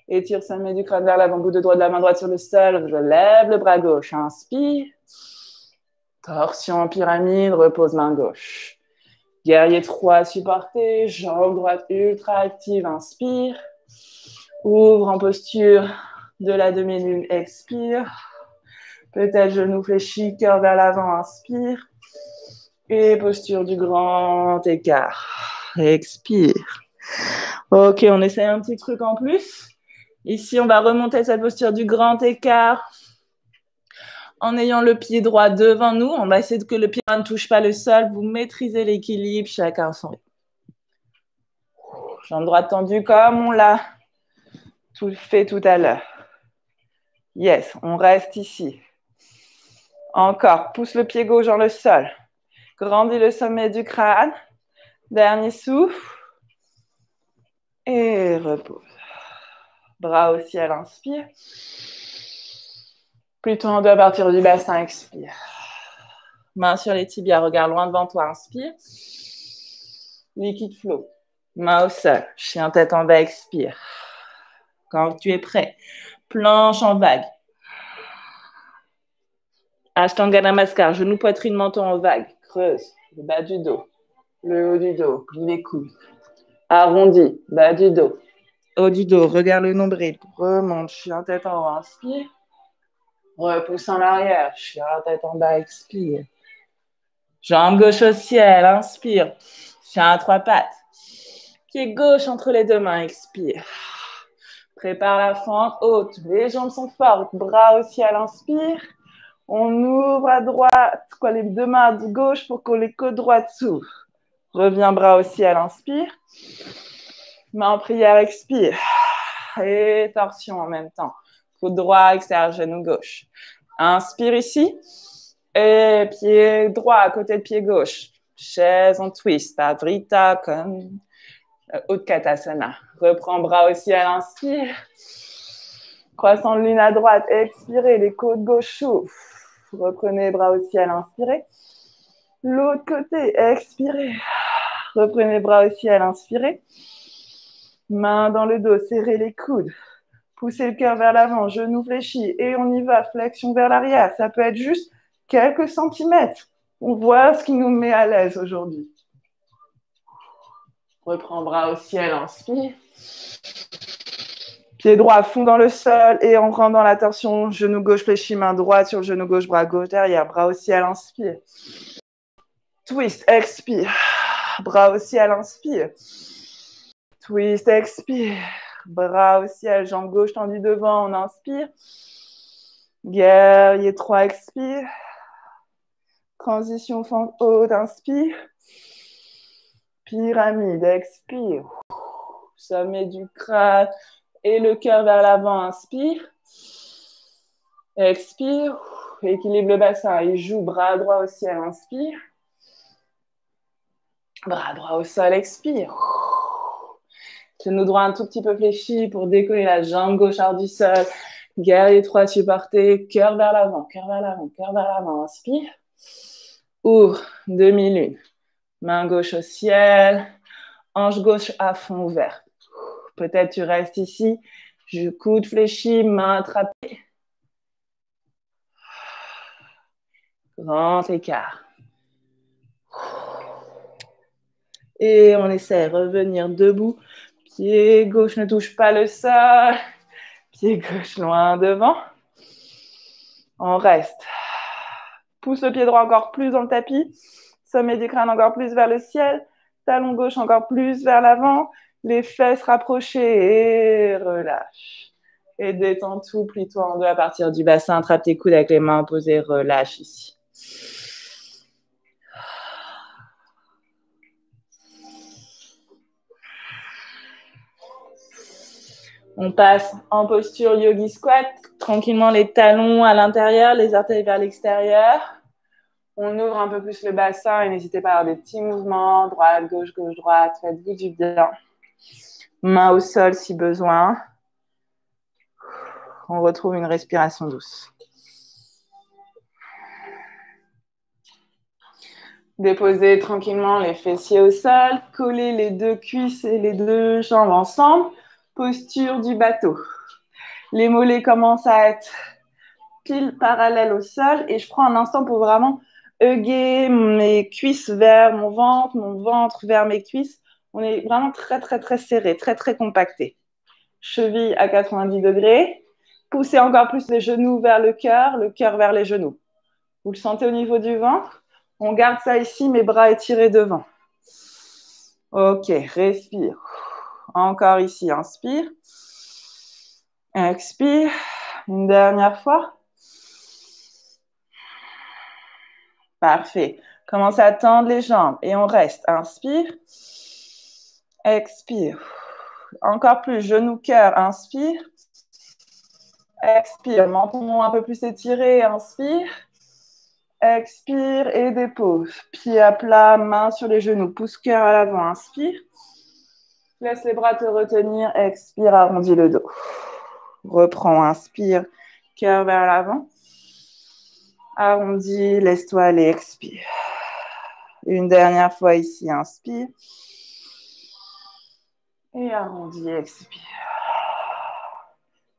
Étire sommet du crâne vers l'avant, bout de droit de la main droite sur le sol. Je lève le bras gauche, inspire. Torsion en pyramide, repose main gauche. Guerrier 3, supporté. Jambe droite ultra active, inspire. Ouvre en posture de la demi-lune, expire. Peut-être genou fléchi, cœur vers l'avant, inspire. Et posture du grand écart, expire. Ok, on essaie un petit truc en plus. Ici, on va remonter cette posture du grand écart en ayant le pied droit devant nous. On va essayer que le pied droit ne touche pas le sol. Vous maîtrisez l'équilibre, chacun son rythme. Jambe droite tendue comme on l'a fait tout à l'heure. Yes, on reste ici. Encore, pousse le pied gauche dans le sol. Grandis le sommet du crâne. Dernier souffle. Et repose. Bras au ciel, inspire. Plutôt en deux à partir du bassin, expire. Main sur les tibias, regarde loin devant toi, inspire. Liquide flow. Main au sol, chien tête en bas, expire. Quand tu es prêt, planche en vague. Ashtanga Namaskar, genou, poitrine, menton en vague. Creuse, le bas du dos, le haut du dos, plie les coudes. Arrondi, bas du dos, haut du dos, regarde le nombril. Remonte, chien tête en haut, inspire. Repousse en arrière, chien tête en bas, expire. Jambe gauche au ciel, inspire. Chien à trois pattes. Pied gauche entre les deux mains, expire. Prépare la fente haute, les jambes sont fortes, bras au ciel, inspire. On ouvre à droite, les deux mains à gauche pour que les côtes droites s'ouvrent. Reviens bras au ciel, inspire. Main en prière, expire. Et torsion en même temps. Côte droit, extérieur, genou gauche. Inspire ici. Et pied droit à côté de pied gauche. Chaise, on twist. Padrita, comme Utkatasana. Reprends bras au ciel, inspire. Croissant de lune à droite, expirez, les côtes gauche s'ouvrent. Reprenez bras au ciel, inspirez. L'autre côté, expirez. Reprenez bras au ciel, inspirez. Main dans le dos, serrez les coudes. Poussez le cœur vers l'avant, genou fléchi. Et on y va, flexion vers l'arrière. Ça peut être juste quelques centimètres. On voit ce qui nous met à l'aise aujourd'hui. Reprends bras au ciel, inspire. Pied droit, fond dans le sol et on rentre dans la torsion. Genou gauche fléchi, main droite sur le genou gauche, bras gauche derrière. Bras au ciel, inspire. Twist, expire. Bras au ciel, inspire. Twist, expire. Bras au ciel, jambe gauche tendue devant, on inspire. Guerrier 3, expire. Transition fente haute, inspire. Pyramide, expire. Sommet du crâne et le cœur vers l'avant, inspire. Expire. Équilibre le bassin et joue bras droit au ciel, inspire. Bras droit au sol, expire. Genou droit un tout petit peu fléchi pour décoller la jambe gauche hors du sol. Guerrier 3 supporté, cœur vers l'avant, cœur vers l'avant, cœur vers l'avant, inspire. Ouvre, demi-lune. Main gauche au ciel, hanche gauche à fond ouvert. Peut-être tu restes ici, coude fléchi, main attrapée. Grand écart. Et on essaie de revenir debout. Pied gauche ne touche pas le sol. Pied gauche loin devant. On reste. Pousse le pied droit encore plus dans le tapis. Sommet du crâne encore plus vers le ciel. Talon gauche encore plus vers l'avant. Les fesses rapprochées et relâche. Et détends tout, plie-toi en deux à partir du bassin. Attrape tes coudes avec les mains posées. Relâche ici. On passe en posture yogi squat, tranquillement les talons à l'intérieur, les orteils vers l'extérieur. On ouvre un peu plus le bassin et n'hésitez pas à avoir des petits mouvements, droite, gauche, gauche, droite, faites-vous du bien. Main au sol si besoin. On retrouve une respiration douce. Déposez tranquillement les fessiers au sol, collez les deux cuisses et les deux jambes ensemble. Posture du bateau. Les mollets commencent à être pile parallèle au sol et je prends un instant pour vraiment hugger mes cuisses vers mon ventre vers mes cuisses. On est vraiment très, très, très serré, très, très compacté. Cheville à 90 degrés. Poussez encore plus les genoux vers le cœur vers les genoux. Vous le sentez au niveau du ventre? On garde ça ici, mes bras étirés devant. Ok, respire. Encore ici, inspire. Expire. Une dernière fois. Parfait. Commencez à tendre les jambes et on reste. Inspire. Expire. Encore plus, genou, cœur. Inspire. Expire. Menton un peu plus étiré. Inspire. Expire et dépose. Pied à plat, main sur les genoux. Pousse cœur à l'avant. Inspire. Laisse les bras te retenir. Expire, arrondis le dos. Reprends. Inspire. Cœur vers l'avant. Arrondis, laisse-toi aller. Expire. Une dernière fois ici. Inspire. Et arrondis, expire.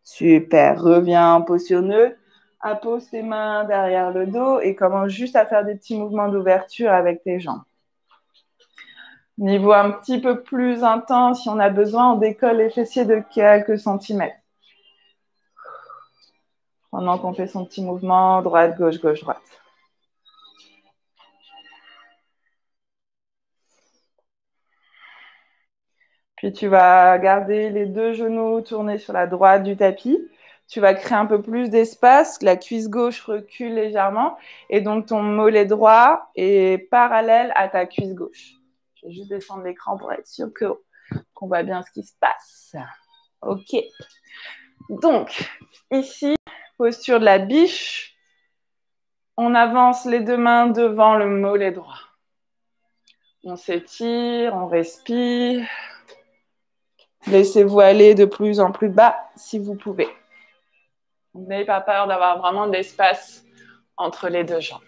Super. Reviens en posture neutre. Appose tes mains derrière le dos et commence juste à faire des petits mouvements d'ouverture avec tes jambes. Niveau un petit peu plus intense, si on a besoin, on décolle les fessiers de quelques centimètres. Pendant qu'on fait son petit mouvement, droite, gauche, gauche, droite. Puis tu vas garder les deux genoux tournés sur la droite du tapis. Tu vas créer un peu plus d'espace. La cuisse gauche recule légèrement. Et donc, ton mollet droit est parallèle à ta cuisse gauche. Je vais juste descendre l'écran pour être sûr qu'on voit bien ce qui se passe. OK. Donc, ici, posture de la biche. On avance les deux mains devant le mollet droit. On s'étire, on respire. Laissez-vous aller de plus en plus bas si vous pouvez. Vous n'ayez pas peur d'avoir vraiment de l'espace entre les deux jambes.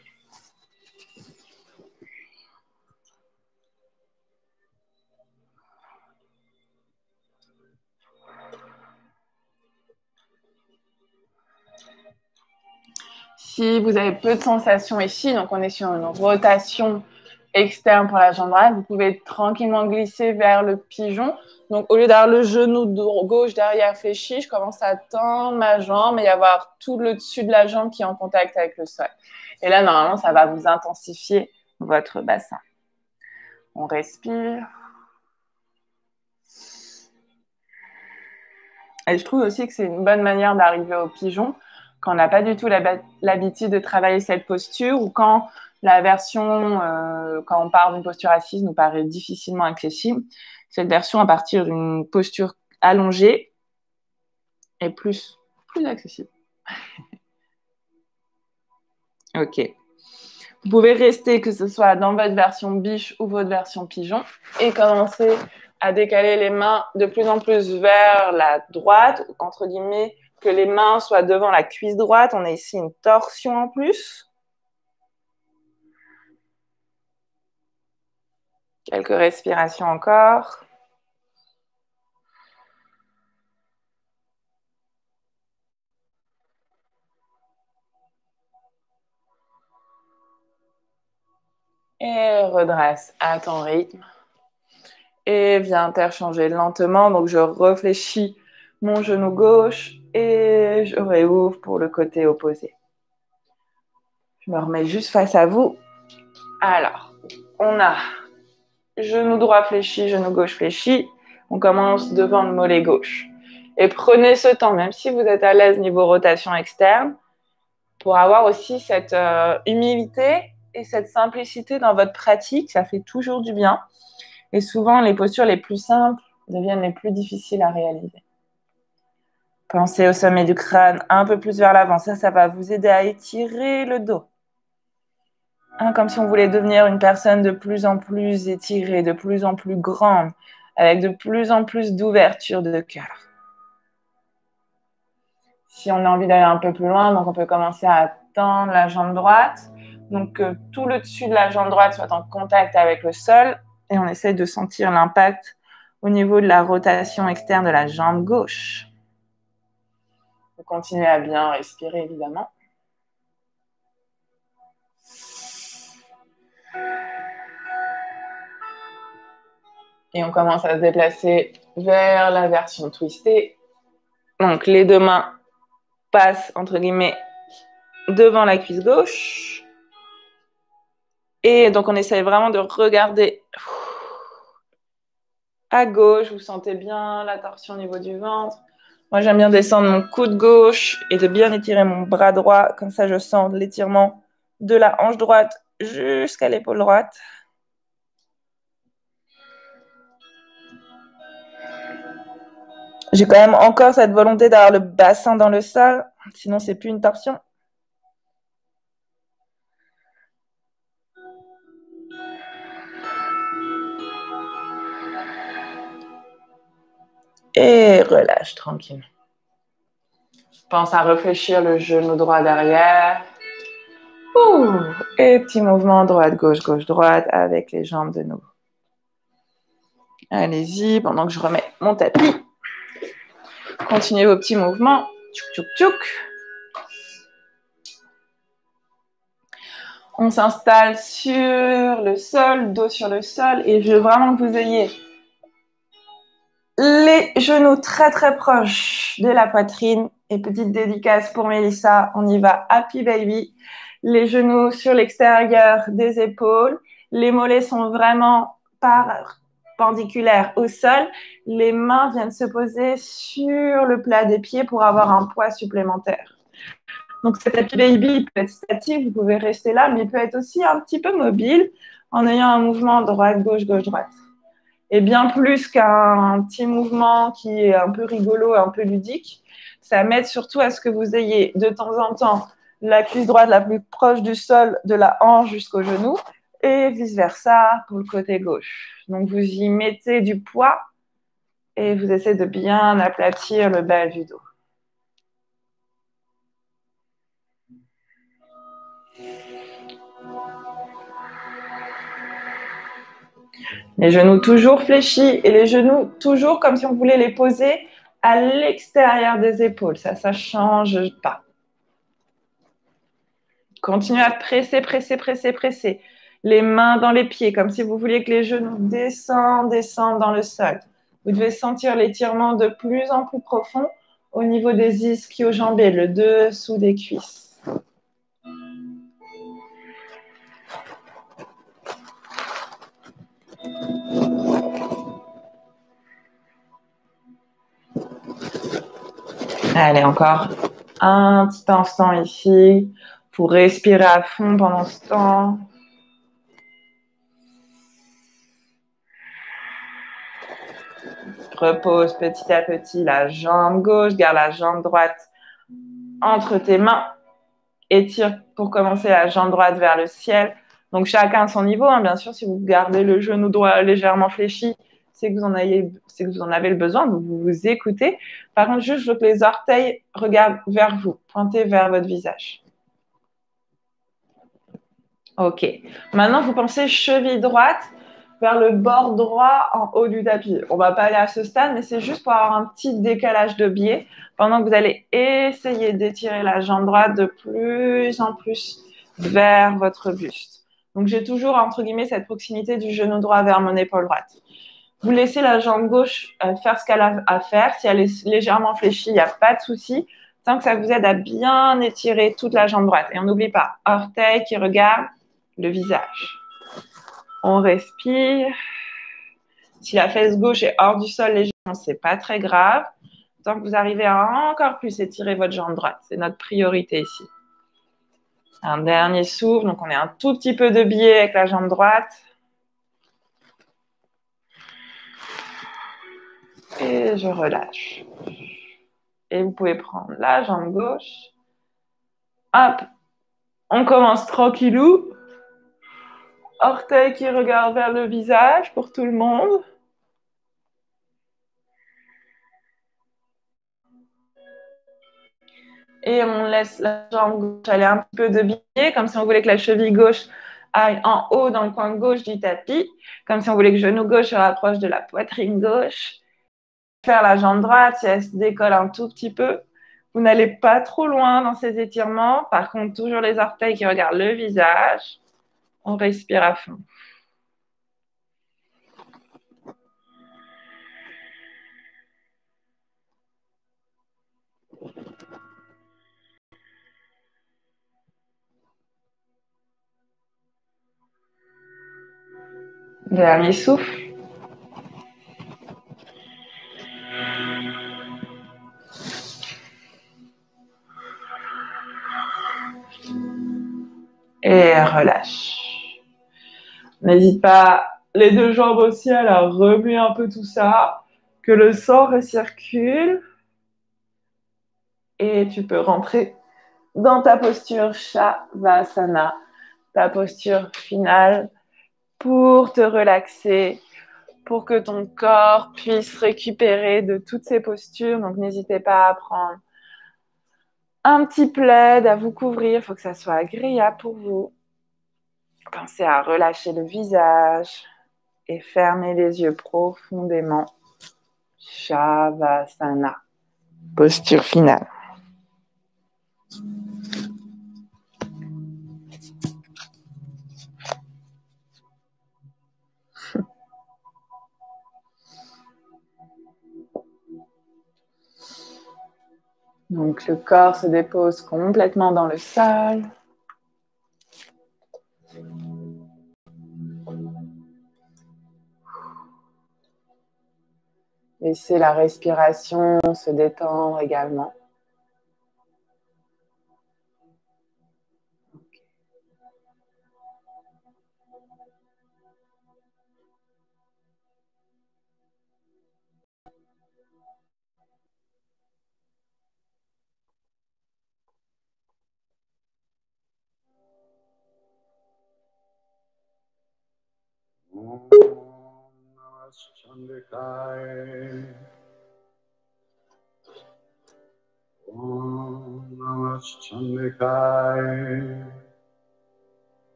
Si vous avez peu de sensations ici, donc on est sur une rotation externe pour la jambe droite, vous pouvez tranquillement glisser vers le pigeon. Donc au lieu d'avoir le genou gauche derrière fléchi, je commence à tendre ma jambe et y avoir tout le dessus de la jambe qui est en contact avec le sol. Et là, normalement, ça va vous intensifier votre bassin. On respire. Et je trouve aussi que c'est une bonne manière d'arriver au pigeon quand on n'a pas du tout l'habitude de travailler cette posture ou quand la version, quand on part d'une posture assise, nous paraît difficilement accessible. Cette version, à partir d'une posture allongée, est plus accessible. Ok. Vous pouvez rester, que ce soit dans votre version biche ou votre version pigeon, et commencer à décaler les mains de plus en plus vers la droite, entre guillemets, que les mains soient devant la cuisse droite. On a ici une torsion en plus. Quelques respirations encore. Et redresse à ton rythme. Et viens interchanger lentement. Donc, je réfléchis mon genou gauche et je réouvre pour le côté opposé. Je me remets juste face à vous. Alors, on a genou droit fléchi, genou gauche fléchi. On commence devant le mollet gauche. Et prenez ce temps, même si vous êtes à l'aise niveau rotation externe, pour avoir aussi cette humilité et cette simplicité dans votre pratique. Ça fait toujours du bien. Et souvent, les postures les plus simples deviennent les plus difficiles à réaliser. Pensez au sommet du crâne, un peu plus vers l'avant. Ça va vous aider à étirer le dos. Comme si on voulait devenir une personne de plus en plus étirée, de plus en plus grande, avec de plus en plus d'ouverture de cœur. Si on a envie d'aller un peu plus loin, donc on peut commencer à tendre la jambe droite. Donc que tout le dessus de la jambe droite soit en contact avec le sol. Et on essaie de sentir l'impact au niveau de la rotation externe de la jambe gauche. Vous continuez à bien respirer, évidemment. Et on commence à se déplacer vers la version twistée. Donc, les deux mains passent, entre guillemets, devant la cuisse gauche. Et donc, on essaie vraiment de regarder à gauche. Vous sentez bien la torsion au niveau du ventre. Moi, j'aime bien descendre mon coude gauche et de bien étirer mon bras droit. Comme ça, je sens l'étirement de la hanche droite jusqu'à l'épaule droite. J'ai quand même encore cette volonté d'avoir le bassin dans le sol. Sinon, c'est plus une torsion. Et relâche tranquille. Pense à réfléchir le genou droit derrière. Et petit mouvement droite-gauche, gauche-droite avec les jambes de nouveau. Allez-y, pendant que je remets mon tapis. Continuez vos petits mouvements. Tchouk, tchouk, tchouk. On s'installe sur le sol, dos sur le sol. Et je veux vraiment que vous ayez les genoux très très proches de la poitrine. Et petite dédicace pour Mélissa, on y va, Happy Baby. Les genoux sur l'extérieur des épaules. Les mollets sont vraiment perpendiculaires au sol. Les mains viennent se poser sur le plat des pieds pour avoir un poids supplémentaire. Donc cet Happy Baby peut être statique, vous pouvez rester là, mais il peut être aussi un petit peu mobile en ayant un mouvement droite-gauche, gauche-droite. Et bien plus qu'un petit mouvement qui est un peu rigolo, un peu ludique, ça m'aide surtout à ce que vous ayez de temps en temps la cuisse droite la plus proche du sol de la hanche jusqu'au genou et vice-versa pour le côté gauche. Donc, vous y mettez du poids et vous essayez de bien aplatir le bas du dos. Les genoux toujours fléchis et les genoux toujours comme si on voulait les poser à l'extérieur des épaules. Ça ne change pas. Continuez à presser, presser, presser, presser. Les mains dans les pieds, comme si vous vouliez que les genoux descendent dans le sol. Vous devez sentir l'étirement de plus en plus profond au niveau des ischio-jambiers, le dessous des cuisses. Allez, encore un petit instant ici. Vous respirez à fond pendant ce temps. Repose petit à petit la jambe gauche, garde la jambe droite entre tes mains. Étire pour commencer la jambe droite vers le ciel. Donc chacun à son niveau, hein. Bien sûr, si vous gardez le genou droit légèrement fléchi, c'est que vous en avez le besoin, donc vous vous écoutez. Par contre, juste, je veux que les orteils regardent vers vous, pointez vers votre visage. Ok. Maintenant, vous pensez cheville droite vers le bord droit en haut du tapis. On ne va pas aller à ce stade, mais c'est juste pour avoir un petit décalage de biais pendant que vous allez essayer d'étirer la jambe droite de plus en plus vers votre buste. Donc, j'ai toujours, entre guillemets, cette proximité du genou droit vers mon épaule droite. Vous laissez la jambe gauche faire ce qu'elle a à faire. Si elle est légèrement fléchie, il n'y a pas de souci. Tant que ça vous aide à bien étirer toute la jambe droite. Et on n'oublie pas, orteil qui regarde le visage. On respire. Si la fesse gauche est hors du sol légèrement, c'est pas très grave. Tant que vous arrivez à encore plus étirer votre jambe droite. C'est notre priorité ici. Un dernier souffle. Donc, on est un tout petit peu de biais avec la jambe droite. Et je relâche. Et vous pouvez prendre la jambe gauche. Hop. On commence tranquillou. Orteil qui regarde vers le visage pour tout le monde. Et on laisse la jambe gauche aller un peu de biais, comme si on voulait que la cheville gauche aille en haut dans le coin gauche du tapis, comme si on voulait que le genou gauche se rapproche de la poitrine gauche. Faire la jambe droite, si elle se décolle un tout petit peu. Vous n'allez pas trop loin dans ces étirements. Par contre, toujours les orteils qui regardent le visage. On respire à fond. Dernier souffle. Et relâche. N'hésite pas, les deux jambes au ciel, à remuer un peu tout ça, que le sang recircule. Et tu peux rentrer dans ta posture Shavasana, ta posture finale pour te relaxer, pour que ton corps puisse récupérer de toutes ces postures. Donc, n'hésitez pas à prendre un petit plaid, à vous couvrir. Il faut que ça soit agréable pour vous. Pensez à relâcher le visage et fermer les yeux profondément. Shavasana, posture finale. Donc, le corps se dépose complètement dans le sol. Laissez la respiration se détendre également.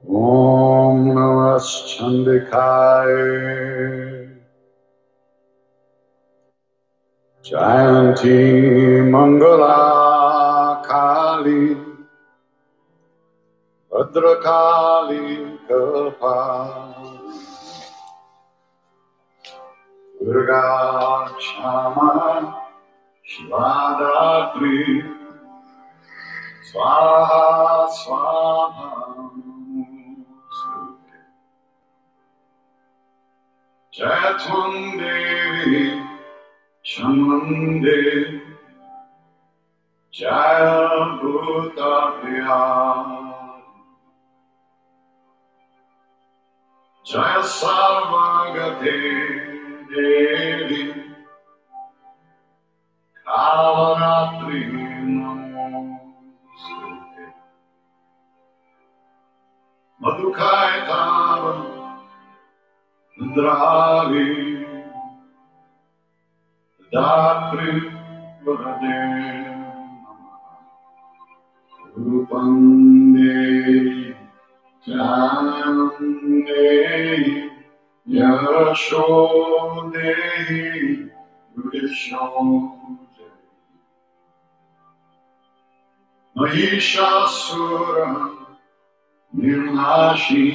Om Namah Chandikaya. Jayanti Mangala Kali Bhadrakali Kapali Durga Kshama Shivadatri Swaha Swaha Jayatmandevi Shamande Jaya Bhuta Priya Jaya Sarvagate Devi Kavaratri Namaste Madhukai Tava Ndravi Datri Vade Rupande Jnane Yashode Vishode Mahishasura Nirnashi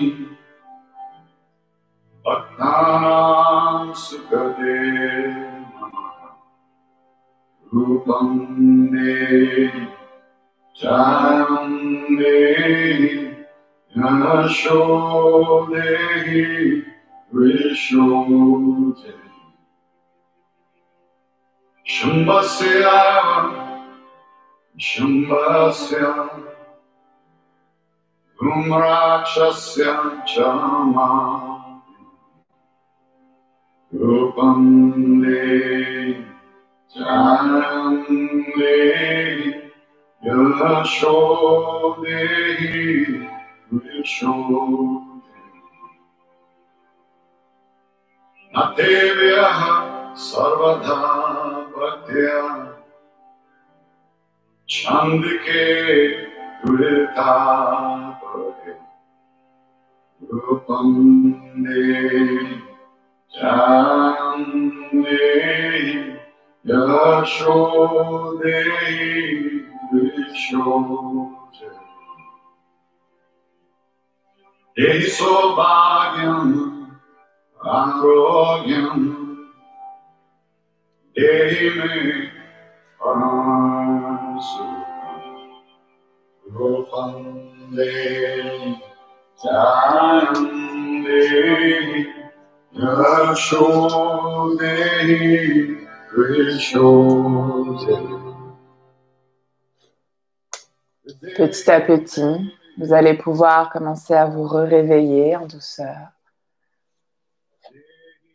Bhaktanam Sukade Rupande Jnane Yashodehi Vishode Shambhasya Shambhasya Umrakshasya Chama Rupande Jnane Yashodehi Vishode Natevyaha Sarvadha Bhaktya Chandike Duritapade Rupande Jnane Yashodehi Vishode Dehi Sobhagyam Arogyam Dehi Me Paramsukam Rupande Jnane Yashodehi Vishode. Petit à petit, vous allez pouvoir commencer à vous réveiller en douceur,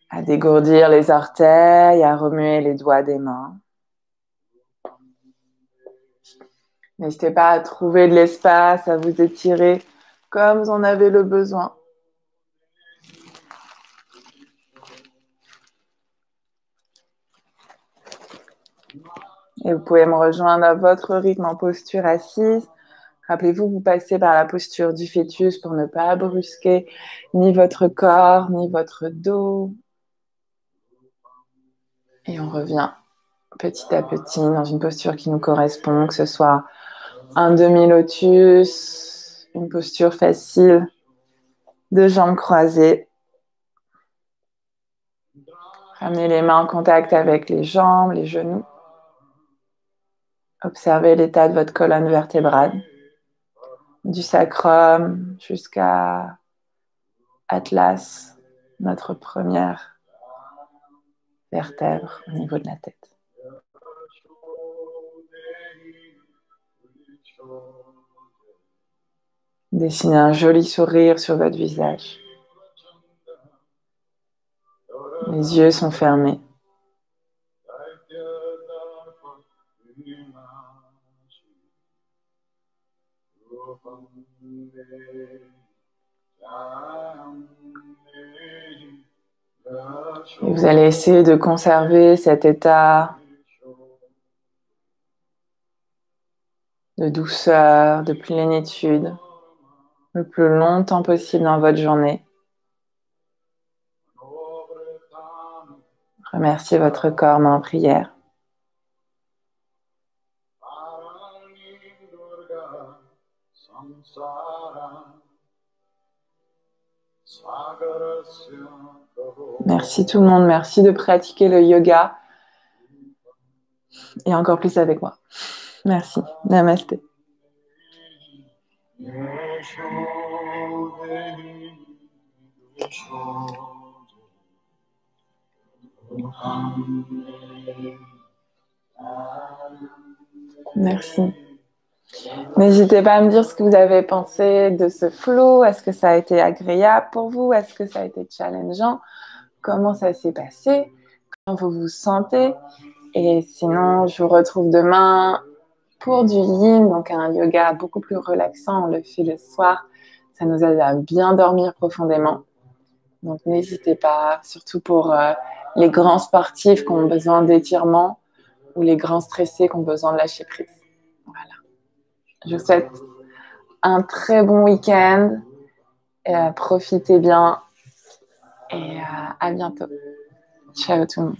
à dégourdir les orteils, à remuer les doigts des mains. N'hésitez pas à trouver de l'espace, à vous étirer comme vous en avez le besoin. Et vous pouvez me rejoindre à votre rythme en posture assise. Rappelez-vous, vous passez par la posture du fœtus pour ne pas brusquer ni votre corps, ni votre dos. Et on revient petit à petit dans une posture qui nous correspond, que ce soit un demi-lotus, une posture facile, de jambes croisées. Ramenez les mains en contact avec les jambes, les genoux. Observez l'état de votre colonne vertébrale, du sacrum jusqu'à Atlas, notre première vertèbre au niveau de la tête. Dessinez un joli sourire sur votre visage. Les yeux sont fermés. Et vous allez essayer de conserver cet état de douceur, de plénitude, le plus longtemps possible dans votre journée. Remerciez votre corps en prière. Merci tout le monde, merci de pratiquer le yoga et encore plus avec moi. Merci, namasté. Merci. N'hésitez pas à me dire ce que vous avez pensé de ce flow. Est-ce que ça a été agréable pour vous? Est-ce que ça a été challengeant? Comment ça s'est passé? Comment vous vous sentez? Et sinon, je vous retrouve demain pour du yin, donc un yoga beaucoup plus relaxant. On le fait le soir. Ça nous aide à bien dormir profondément. Donc n'hésitez pas, surtout pour les grands sportifs qui ont besoin d'étirement ou les grands stressés qui ont besoin de lâcher prise. Voilà. Je vous souhaite un très bon week-end. Profitez bien et à bientôt. Ciao tout le monde.